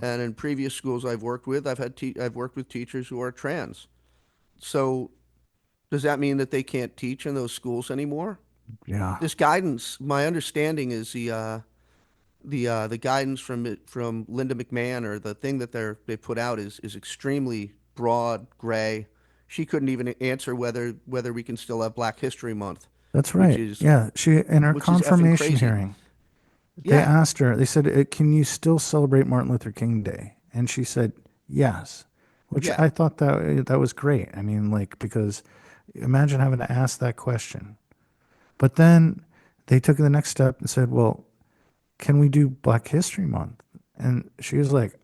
and in previous schools I've worked with, I've worked with teachers who are trans. So does that mean that they can't teach in those schools anymore? Yeah, This guidance, my understanding is the guidance from Linda McMahon, or the thing that they put out, is extremely broad, gray. She couldn't even answer whether we can still have Black History Month, that's which right. is Yeah, she in her which is effing confirmation crazy. hearing, they Yeah, asked her. They said, "Can you still celebrate Martin Luther King Day?" And she said, "Yes," which yeah. I thought that was great. I mean, like because imagine having to ask that question. But then they took the next step and said, "Well, can we do Black History Month?" And she was like,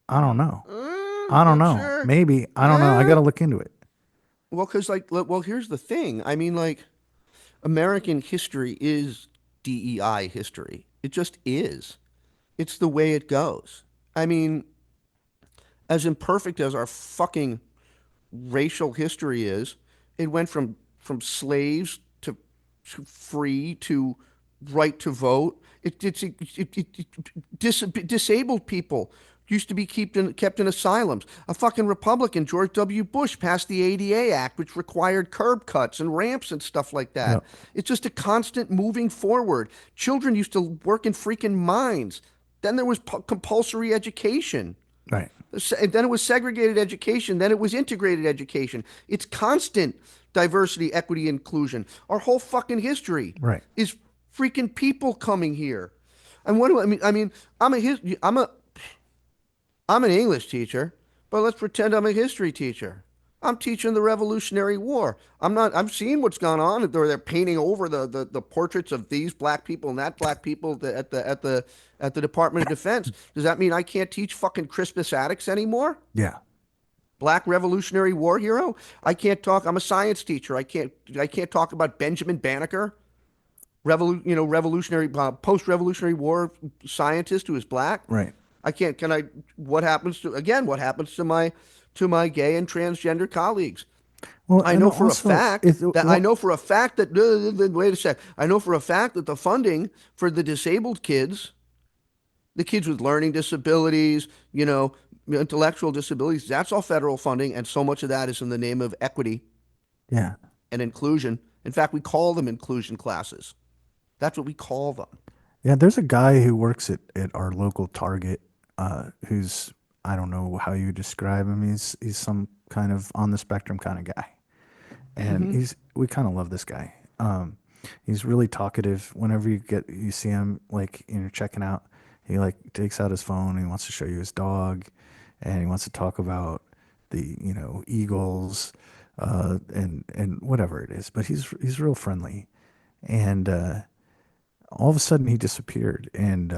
"I don't know. I don't Not know. sure. Maybe. I don't know. I got Eh. to look into it." Well, because here's the thing. I mean, like, American history is DEI history. It just is. It's the way it goes. I mean, as imperfect as our fucking racial history is, it went from slaves to free to right to vote. Disabled people used to be kept in asylums. A fucking Republican, George W. Bush, passed the ADA Act, which required curb cuts and ramps and stuff like that. Yep. It's just a constant moving forward. Children used to work in freaking mines. Then there was compulsory education. Right. Then it was segregated education. Then it was integrated education. It's constant diversity, equity, inclusion. Our whole fucking history Right. is freaking people coming here. And what do I mean? I'm an English teacher, but let's pretend I'm a history teacher. I'm teaching the Revolutionary War. I'm not. I'm seeing what's gone on. They're painting over the portraits of these black people and that black people at the Department of Defense. Does that mean I can't teach fucking Crispus Attucks anymore? Yeah. Black Revolutionary War hero? I can't talk. I'm a science teacher. I can't talk about Benjamin Banneker, revolutionary post-Revolutionary War scientist who is black. Right. I can't. Can I? What happens to again? What happens to my gay and transgender colleagues? Well, I and know for a also, fact that wait a sec. I know for a fact that the funding for the disabled kids, the kids with learning disabilities, intellectual disabilities, that's all federal funding, and so much of that is in the name of equity yeah. and inclusion. In fact, we call them inclusion classes. That's what we call them. Yeah, there's a guy who works at our local Target, who's, I don't know how you describe him. He's some kind of on the spectrum kind of guy, and Hmm. we kind of love this guy. He's really talkative. Whenever you see him, like, you're checking out, he like takes out his phone and he wants to show you his dog, and he wants to talk about the Eagles, and whatever it is. But he's real friendly, and all of a sudden he disappeared, and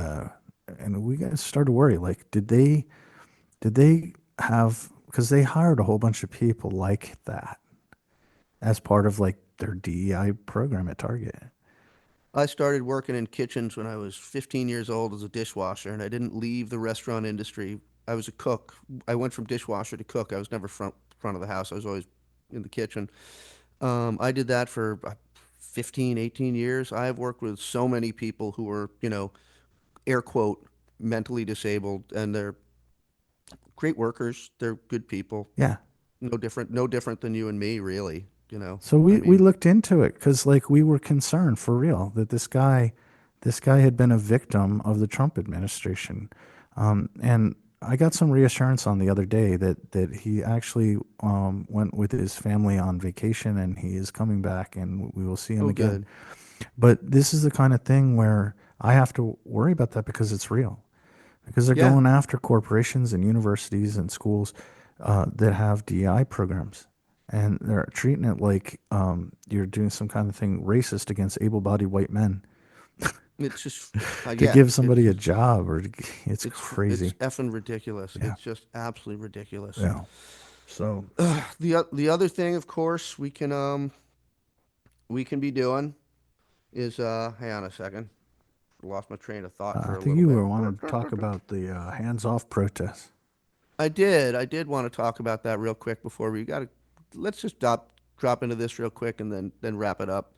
we got started to worry, like, did they have, because they hired a whole bunch of people like that as part of like their DEI program at Target. I started working in kitchens when I was 15 years old as a dishwasher, and I didn't leave the restaurant industry. I was a cook. I went from dishwasher to cook. I was never front of the house. I was always in the kitchen. I did that for 15, 18 years. I have worked with so many people who were, air quote, mentally disabled, and they're great workers. They're good people. Yeah. No different than you and me, really. So I we mean, looked into it because, like, we were concerned for real that this guy had been a victim of the Trump administration, and I got some reassurance on the other day that he actually went with his family on vacation and he is coming back and we will see him oh, again. good. But this is the kind of thing where I have to worry about that because it's real. Because they're Yeah, going after corporations and universities and schools that have DEI programs. And they're treating it like you're doing some kind of thing racist against able-bodied white men it's just, to yeah, give somebody a job, it's it's crazy. effing ridiculous. Yeah, It's just absolutely ridiculous. yeah. So The other thing, of course, we can be doing is hang on a second. Lost my train of thought I for a think little you bit. were wanting to talk about the hands-off protests. I did want to talk about that real quick before we got to. Let's just drop into this real quick and then wrap it up.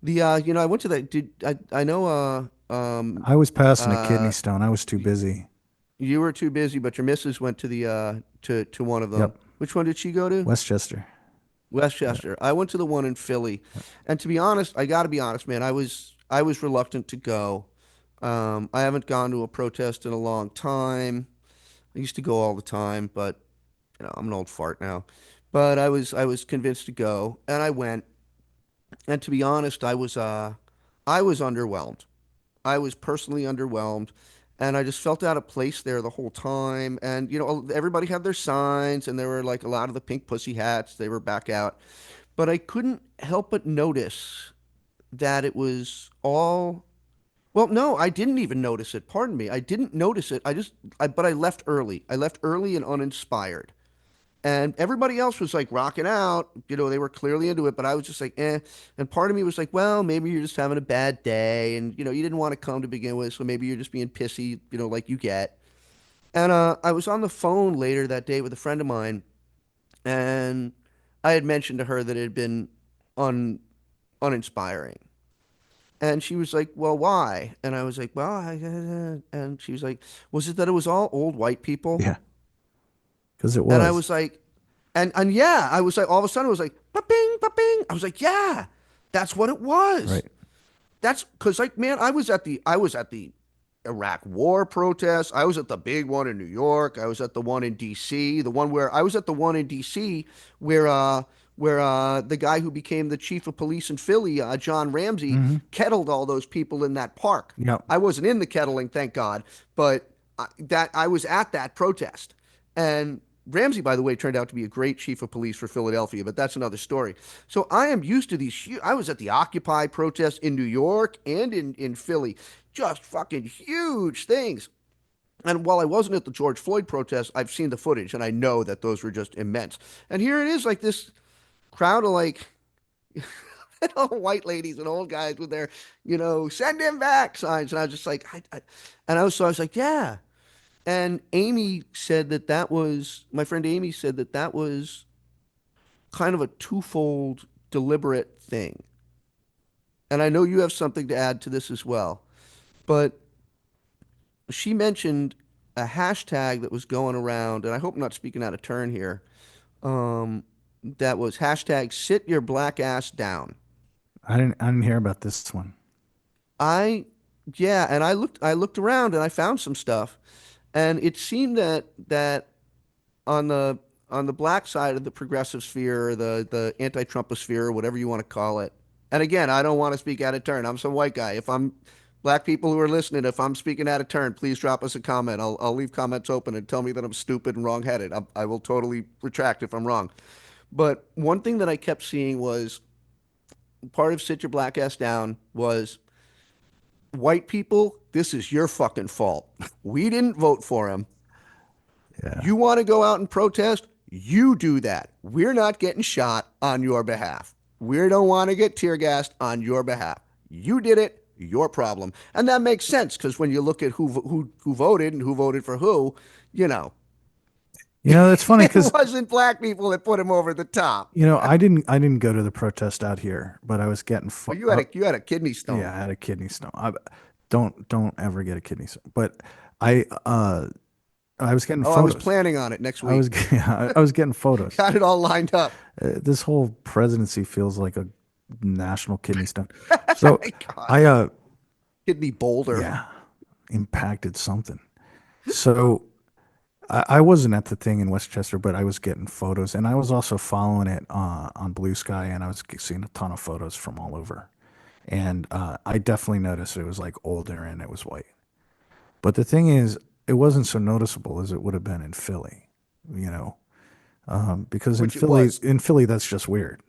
I went to that. Did I know? I was passing a kidney Uh, stone. I was too busy. you were too busy, but your missus went to the to one of them. Yep, Which one did she go to? Westchester. Yeah. Westchester. I went to the one in Philly, and to be honest, I got to be honest, man. I was reluctant to go. I haven't gone to a protest in a long time. I used to go all the time, but I'm an old fart now. But I was convinced to go, and I went. And to be honest, I was underwhelmed. I was personally underwhelmed, and I just felt out of place there the whole time. And everybody had their signs, and there were like a lot of the pink pussy hats. They were back out, but I couldn't help but notice that it was all. Well, no, I didn't even notice it. Pardon me. I didn't notice it. But I left early. I left early and uninspired. And everybody else was like rocking out. They were clearly into it, but I was just like, eh. And part of me was like, well, maybe you're just having a bad day and, you didn't want to come to begin with. So maybe you're just being pissy, like you get. And I was on the phone later that day with a friend of mine, and I had mentioned to her that it had been un, uninspiring. And she was like, well, why? And I was like, well, and she was like, was it that it was all old white people? Yeah, because it And I was. was like, and yeah, I was like, all of a sudden it was like, ba-bing, ba-bing. I was like, yeah, that's what it was. Right. That's because, like, man, I was at the Iraq War protests. I was at the big one in New York. I was at the one in D.C. I was at the one in D.C. where the guy who became the chief of police in Philly, John Ramsey, Mm-hmm. kettled all those people in that park. Yep. I wasn't in the kettling, thank God, but that I was at that protest. And Ramsey, by the way, turned out to be a great chief of police for Philadelphia, but that's another story. So I am used to these. I was at the Occupy protests in New York and in Philly, just fucking huge things. And while I wasn't at the George Floyd protests, I've seen the footage and I know that those were just immense. And here it is, like this crowd of like white ladies and old guys with their, send him back signs. And I was just like, I was like, yeah. And Amy said that was, my friend Amy said that was kind of a twofold deliberate thing. And I know you have something to add to this as well. But she mentioned a hashtag that was going around, and I hope I'm not speaking out of turn here. Um, that was hashtag sit your black ass down. I didn't hear about this one. I yeah, and I looked around and I found some stuff, and it seemed that on the black side of the progressive sphere, or the anti-Trumposphere, or whatever you want to call it. And again, I don't want to speak out of turn. I'm some white guy. If I'm black people who are listening, if I'm speaking out of turn, please drop us a comment. I'll leave comments open and tell me that I'm stupid and wrong-headed. I will totally retract if I'm wrong. But one thing that I kept seeing was part of Sit Your Black Ass Down was white people, this is your fucking fault. We didn't vote for him. Yeah. You want to go out and protest? You do that. We're not getting shot on your behalf. We don't want to get tear gassed on your behalf. You did it. Your problem. And that makes sense because when you look at who voted and who voted for who, you know, You know, it's funny it because, wasn't black people that put him over the top. I didn't go to the protest out here, but I was getting, Well, you had a kidney stone. yeah, I had a kidney stone. Don't ever get a kidney stone. But I, I was getting Oh, I was photos. planning on it next I was, week. yeah, I was getting photos. Got it all lined up. This whole presidency feels like a national kidney stone. Oh So my God. I, Kidney boulder. yeah, impacted something. So I wasn't at the thing in Westchester, but I was getting photos, and I was also following it on Blue Sky, and I was seeing a ton of photos from all over. And I definitely noticed it was like older and it was white. But the thing is, it wasn't so noticeable as it would have been in Philly, you know, because Which it was. In Philly, that's just weird.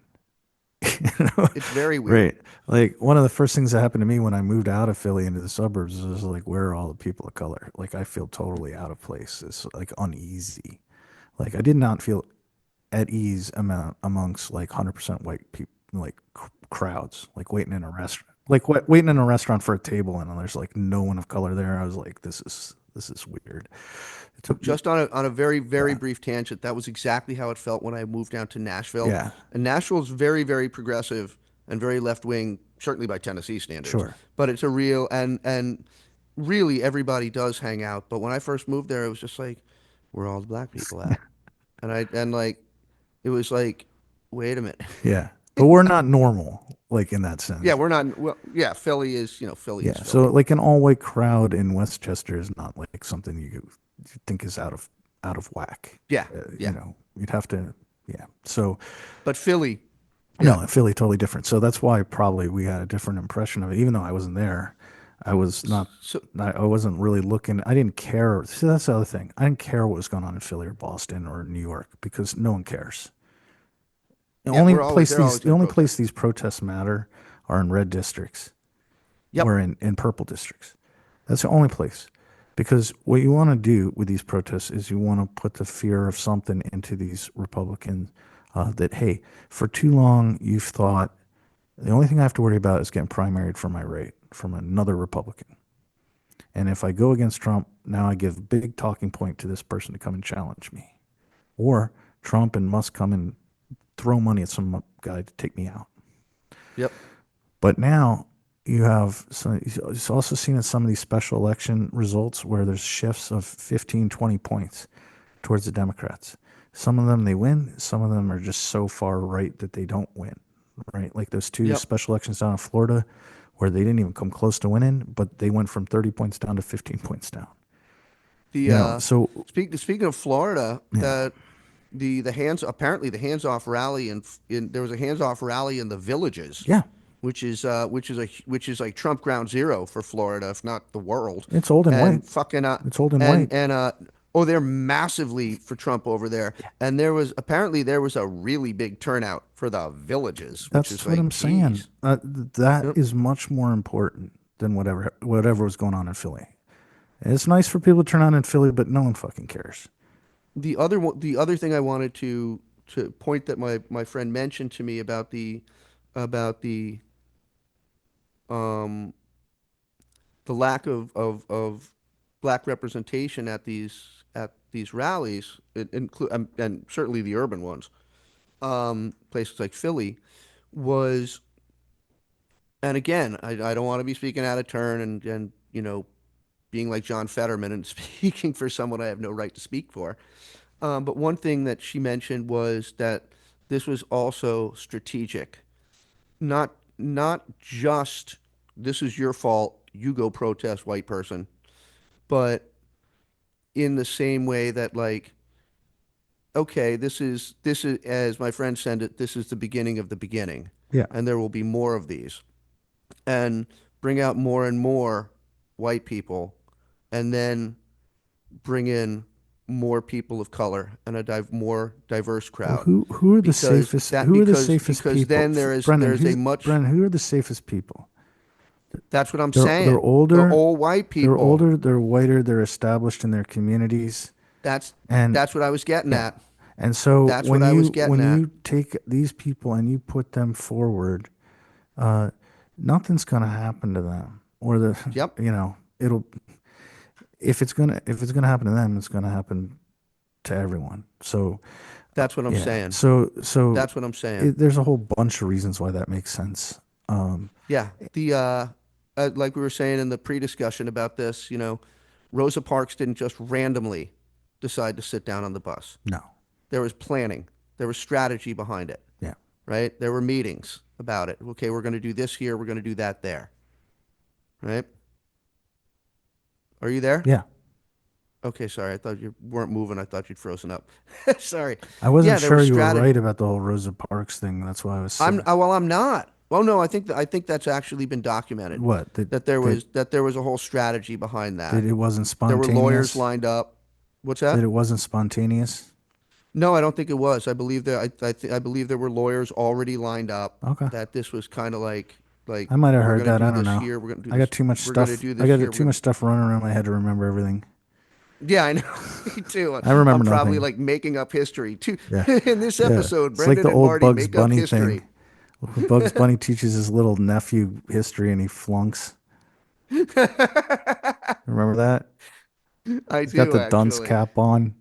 You know? It's very weird. Right. Like one of the first things that happened to me when I moved out of Philly into the suburbs was like, where are all the people of color? Like I feel totally out of place. It's like uneasy. Like I did not feel at ease amongst like 100% white people, like crowds, like waiting in a restaurant, like waiting in a restaurant for a table and there's like no one of color there. I was like, this is weird. It took me, Just on a very, very yeah, brief tangent, that was exactly how it felt when I moved down to Nashville. yeah, And Nashville's very, very progressive and very left wing, certainly by Tennessee standards. sure. But it's a real and really everybody does hang out. But when I first moved there, it was just like, where are all the black people at? And like it was like, wait a minute. Yeah. But we're not normal, like in that Yeah, sense. we're not. Well, yeah, Philly is. Philly is Yeah. So Philly. like an all white crowd in Westchester is not like something you think is out of whack. Yeah, You yeah. know, you'd have to, yeah. So But Philly, no, yeah. in Philly, totally different. So that's why probably we had a different impression of it. Even though I wasn't there, I was not, So I wasn't really looking. I didn't care. See, that's the other thing. I didn't care what was going on in Philly or Boston or New York because no one cares. yeah, they're always The going to only protest. place these protests matter are in red districts Yep. or in purple districts. That's the only place. Because what you want to do with these protests is you want to put the fear of something into these Republicans that, hey, for too long you've thought the only thing I have to worry about is getting primaried for my rate from another Republican. And if I go against Trump, now I give big talking point to this person to come and challenge me. Or Trump and Musk come and throw money at some guy to take me out. Yep. But now you have some, it's also seen in some of these special election results where there's shifts of 15, 20 points towards the Democrats. Some of them they win, some of them are just so far right that they don't win, right? Like those two Yep. special elections down in Florida where they didn't even come close to winning, but they went from 30 points down to 15 points down. The You know, so speaking of Florida, yeah, that the hands apparently the hands off rally in there was a hands off rally in the Villages, yeah, which is like Trump ground zero for Florida, if not the world, it's old and white. and fucking It's old and white. and oh, they're massively for Trump over there, and there was a really big turnout for the Villages, which is That's what like, I'm saying. geez. That Yep. is much more important than whatever was going on in Philly. It's nice for people to turn on in Philly, but no one fucking cares. The other thing I wanted to point that my friend mentioned to me about the um the lack of black representation at these rallies, and certainly the urban ones, places like Philly, was, and again, I don't want to be speaking out of turn and being like John Fetterman and speaking for someone I have no right to speak for. But one thing that she mentioned was that this was also strategic, not just This is your fault. You go protest, white person. But in the same way that like, okay, this is as my friend said it, this is the beginning of the beginning, Yeah. and there will be more of these, and bring out more and more white people, and then bring in more people of color and a more diverse Well, crowd, who are the because safest? that Who are the safest because people? then Brendan, there's a much Brendan? Who are the safest people? that's what I'm They're saying. The older. old white They're people. older. They're whiter. They're established in their communities, That's and that's what I was getting yeah. at. And so That's what I was getting when at. you take these people and you put them forward, uh, nothing's going to happen to them, or the Yep, it'll if it's gonna happen to them, it's going to happen to everyone. So that's what I'm yeah. saying. So That's what I'm saying. there's a whole bunch of reasons why that makes sense. Yeah, the like we were saying in the pre-discussion about this, Rosa Parks didn't just randomly decide to sit down on the bus. No. There was planning. There was strategy behind it, Yeah. right? There were meetings about it. Okay, we're going to do this here. We're going to do that there, right? Are you there? Yeah. Okay, sorry. I thought you weren't moving. I thought you'd frozen up. Sorry. I wasn't Yeah, there sure was you were strategy. right about the whole Rosa Parks thing. That's why I was saying. Well, I'm not. Well, no, I think that's actually been documented What? that there was a whole strategy behind That that. it wasn't There were lawyers spontaneous? lined up. What's That that? it wasn't spontaneous? No, I don't think it was. I believe there were lawyers already lined up. Okay. That this was kind of like I might have we're heard gonna that. I do don't this know. here. We're gonna do I got this. too much We're gonna stuff. do I this got here. too much stuff running around my head to remember everything. Yeah, I know. Me too. I remember I'm probably nothing. like making up history too. Yeah. In this Yeah. episode, It's like Brendan the and old Marty Bugs make up Bunny thing. history. Bugs Bunny teaches his little nephew history and he flunks. Remember that? I He's got do the dunce actually. cap on.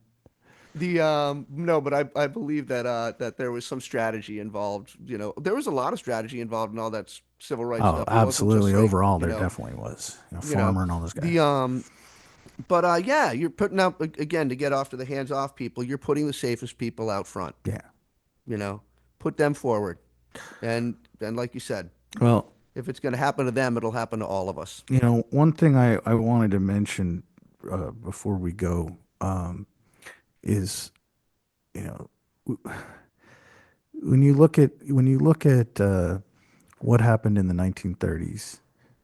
The no, but I believe that that there was some strategy involved. There was a lot of strategy involved in all that civil rights Oh, stuff. It wasn't just absolutely. like, Overall, there definitely was. you know, Farmer and all those guys. the but yeah, you're putting out again to get off to the hands off people. You're putting the safest people out front. Yeah. You know, put them forward, and like you said, Well, if it's going to happen to them, it'll happen to all of us. one thing I wanted to mention before we go is, you know, when you look at what happened in the 1930s,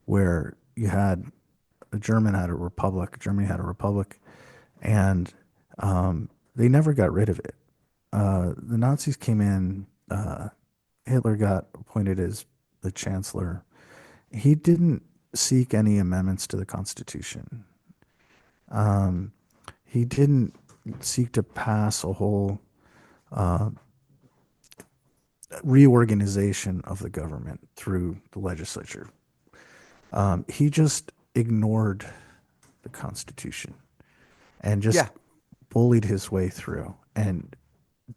where you had Germany had a republic, and they never got rid of it. The Nazis came in. Hitler got appointed as the chancellor. He didn't seek any amendments to the Constitution. He didn't seek to pass a whole reorganization of the government through the legislature. He just ignored the Constitution and just Yeah, bullied his way through and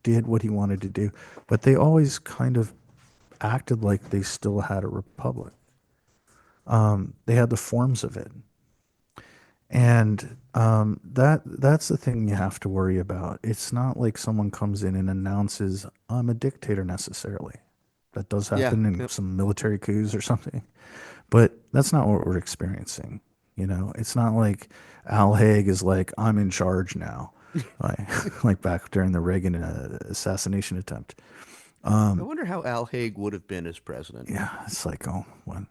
did what he wanted to do. But they always kind of acted like they still had a republic. They had the forms of it. And that's the thing you have to worry about. It's not like someone comes in and announces, I'm a dictator necessarily. That does yeah, happen in yep. some military coups or something. But that's not what we're experiencing. It's not like Al Haig is like, I'm in charge now, like back during the Reagan assassination attempt. I wonder how Al Haig would have been as president. Yeah, it's like, oh, what?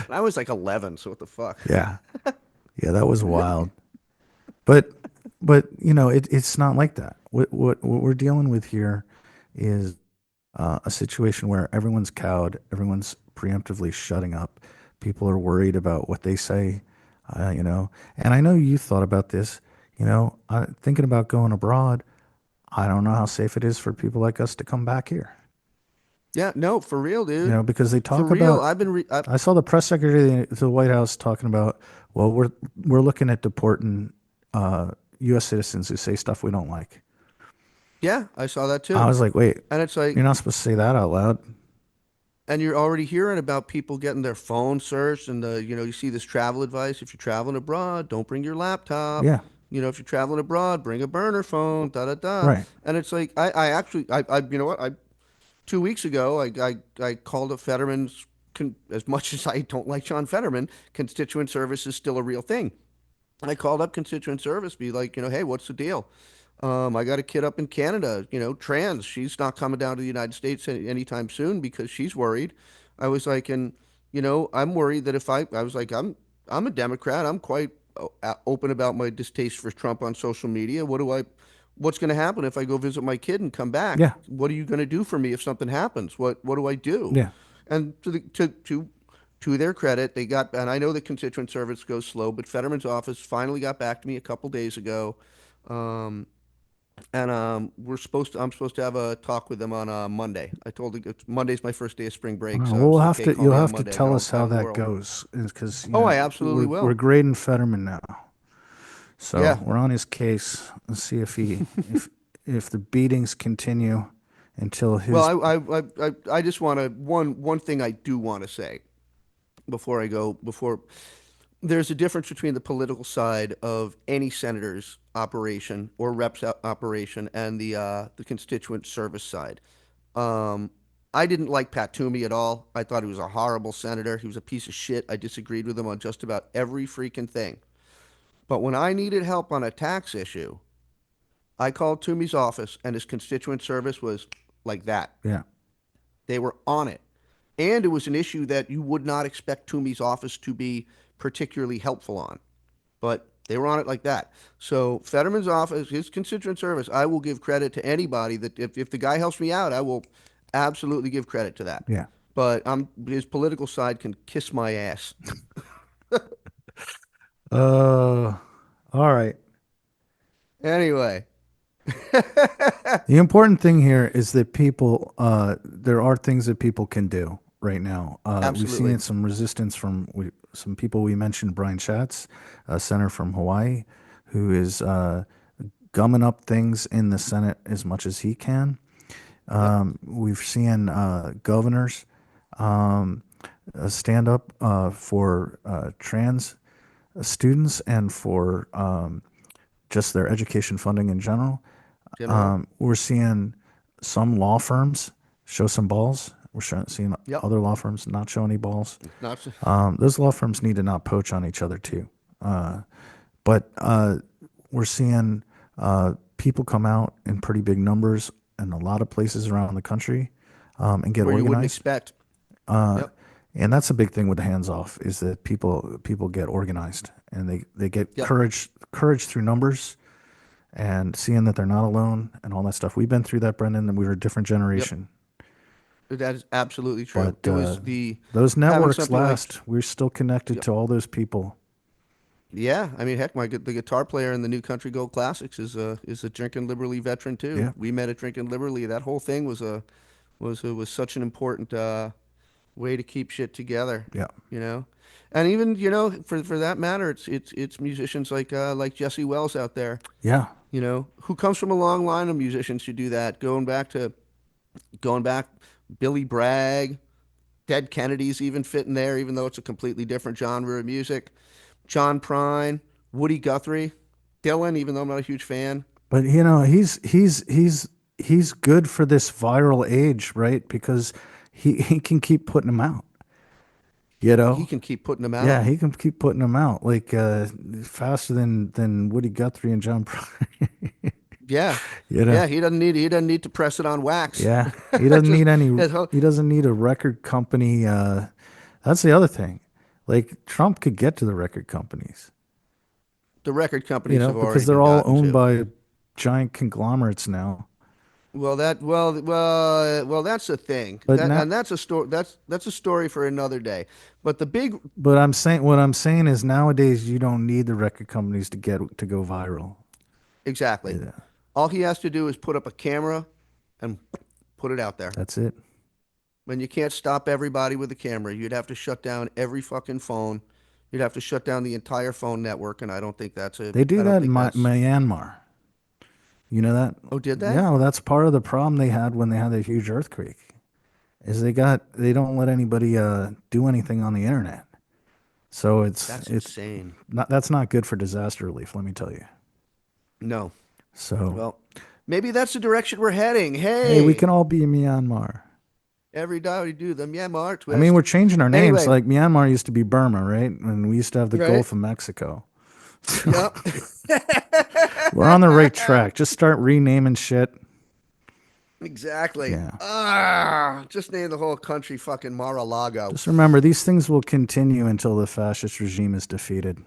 I was like 11, so what the fuck? Yeah. Yeah, that was wild. But it's not like that. What we're dealing with here is a situation where everyone's cowed, everyone's preemptively shutting up. People are worried about what they say, And I know you thought about this. Thinking about going abroad. I don't know how safe it is for people like us to come back here. Yeah, no, for real, dude. Because they For talk real. about. I saw the press secretary to the White House talking about, well, we're looking at deporting U.S. citizens who say stuff we don't like. Yeah, I saw that I too. was like, wait, And it's like, you're not supposed to say that out loud. and you're already hearing about people getting their phone searched, and you see this travel advice: if you're traveling abroad, don't bring your laptop. Yeah, If you're traveling abroad, bring a burner phone. Da da da. right. And it's like, I actually, you know what, 2 weeks ago, I called up Fetterman's. As much as I don't like John Fetterman, constituent service is still a real thing. I called up constituent service, be like, hey, what's the deal? I got a kid up in Canada, trans. She's not coming down to the United States anytime soon because she's worried. I was like, and I'm worried that if I was like, I'm a Democrat. I'm quite open about my distaste for Trump on social media. What's going to happen if I go visit my kid and come back? Yeah. What are you going to do for me if something happens? What do I do? Yeah. And to their credit, they got, and I know the constituent service goes slow, but Fetterman's office finally got back to me a couple days ago. Um, and I'm supposed to have a talk with them on Monday. I told them Monday's my first day of spring break, so I We'll was like, have hey, to. call You'll me on have to Monday. I tell got us how out of the that world. goes, because Oh, I absolutely will. we're grading Fetterman now, so Yeah. we're on his case. Let's see if he if the beatings continue until his. Well, I just want to one thing I do want to say before I go before there's a difference between the political side of any senator's operation or rep's operation and the constituent service side. Um, I didn't like Pat Toomey at all. I thought he was a horrible senator. He was a piece of shit. I disagreed with him on just about every freaking thing. But when I needed help on a tax issue, I called Toomey's office, and his constituent service was like that. Yeah. They were on it. And it was an issue that you would not expect Toomey's office to be particularly helpful on. But they were on it like that. So Fetterman's office, his constituent service, I will give credit to anybody that if the guy helps me out, I will absolutely give credit to that. Yeah. But his political side can kiss my ass. All right. Anyway, The important thing here is that people, there are things that people can do right now. We've absolutely. seen some resistance from some people. We mentioned Brian Schatz, a senator from Hawaii, who is gumming up things in the Senate as much as he can. We've seen governors stand up for trans students and for just their education funding in general. We're seeing some law firms show some balls. Seeing Yep. other law firms not show any balls. Not so- Those law firms need to not poach on each other too. But we're seeing people come out in pretty big numbers in a lot of places around the country and get where you wouldn't organized. expect. Yep. And that's a big thing with the hands off is that people get organized and they get Yep. courage through numbers and seeing that they're not alone and all that stuff. We've been through that, Brendan, and we were a different generation. That is absolutely true. But It was those having networks something like- last. We're still connected to all those people. Yeah, I mean, heck, the guitar player in the New Country Gold Classics is a Drinking Liberally veteran too. Yeah. We met at Drinking Liberally. That whole thing was such an important way to keep shit together. Yeah. And even for that matter, it's musicians like Jesse Wells out there. Yeah. Who comes from a long line of musicians who do that, going back Billy Bragg, Dead Kennedys even fit in there, even though it's a completely different genre of music. John Prine, Woody Guthrie, Dylan, even though I'm not a huge fan. But he's good for this viral age, right? Because he can keep putting them out. He can keep putting them out. Yeah, he can keep putting them out like faster than Woody Guthrie and John Prine. Yeah. You know? Yeah, he doesn't need to press it on wax. Yeah, he doesn't need any. His whole- He doesn't need a record company. That's the other thing. Like Trump could get to the record companies, The record companies have already because they're been all gotten owned to. by giant conglomerates now. Well, that's the thing. But And that's a story. That's a story for another day. But the big But what I'm saying is nowadays you don't need the record companies to go viral. exactly. Yeah. All he has to do is put up a camera and put it out there. That's it. When you can't stop everybody with a camera, you'd have to shut down every fucking phone. You'd have to shut down the entire phone network, and I don't think that's a. They do I don't that in think that's- Myanmar. You know that? Oh, did they? Yeah, well, that's part of the problem they had when they had the huge earthquake. Is they don't let anybody do anything on the internet. So That's insane. that's not good for disaster relief, let me tell you. No. So Well, maybe that's the direction we're heading. hey, we can all be in Myanmar. Every time we do the Myanmar I mean, twist. we're changing our names. Anyway, Like Myanmar used to be Burma, right? And we used to have the right? Gulf of Mexico. Yep. We're on the right track. Just start renaming shit. Exactly. Yeah. Just name the whole country fucking Mar-a-Lago. Just remember, these things will continue until the fascist regime is defeated.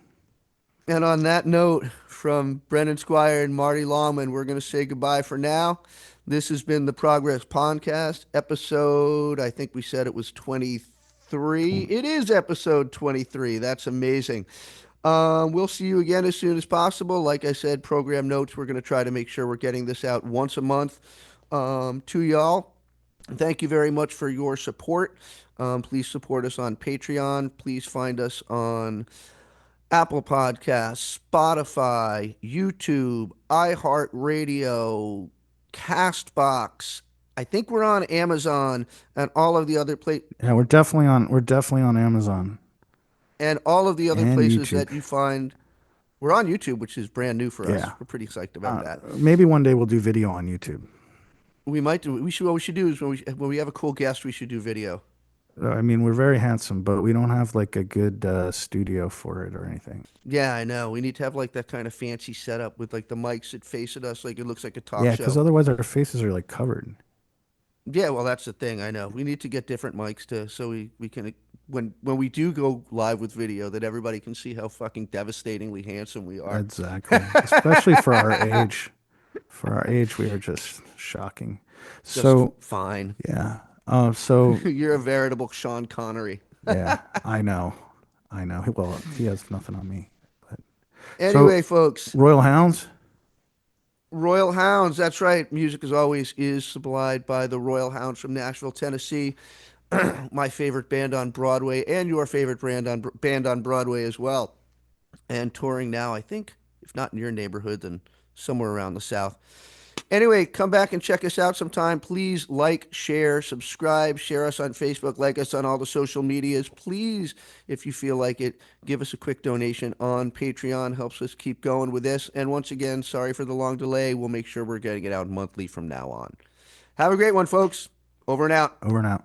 And on that note, from Brendan Squire and Marty Longman, we're going to say goodbye for now. This has been the Progress Podcast, episode, I think we said it was 23. It is episode 23. That's amazing. We'll see you again as soon as possible. Like I said, program notes, we're going to try to make sure we're getting this out once a month to y'all. Thank you very much for your support. Please support us on Patreon. Please find us on Apple Podcasts, Spotify, YouTube, iHeartRadio, Castbox. I think we're on Amazon and all of the other Yeah, we're definitely on. We're definitely on Amazon and all of the other and places YouTube. that you find. We're on YouTube, which is brand new for us. Yeah. We're pretty psyched about that. Maybe one day we'll do video on YouTube. We might do. We should. What we should do is when we have a cool guest, we should do video. I mean, we're very handsome, but we don't have like a good studio for it or anything. Yeah, I know. We need to have like that kind of fancy setup with like the mics that face at us, like it looks like a talk Yeah, show. because otherwise our faces are like covered. Yeah, well, that's the thing. I know. We need to get different mics to so we can when we do go live with video that everybody can see how fucking devastatingly handsome we are. Exactly. Especially for our age. For our age, we are just shocking. Just So fine. yeah. So You're a veritable Sean Connery. yeah, I know. I know. Well, he has nothing on me. But Anyway, folks, Royal Hounds. Royal Hounds. That's right. Music, as always, is supplied by the Royal Hounds from Nashville, Tennessee. My favorite band on Broadway, and your favorite band on Broadway as well. And touring now, I think, if not in your neighborhood, then somewhere around the South. Anyway, come back and check us out sometime. Please like, share, subscribe, share us on Facebook, like us on all the social medias. Please, if you feel like it, give us a quick donation on Patreon. Helps us keep going with this. And once again, sorry for the long delay. We'll make sure we're getting it out monthly from now on. Have a great one, folks. Over and out. Over and out.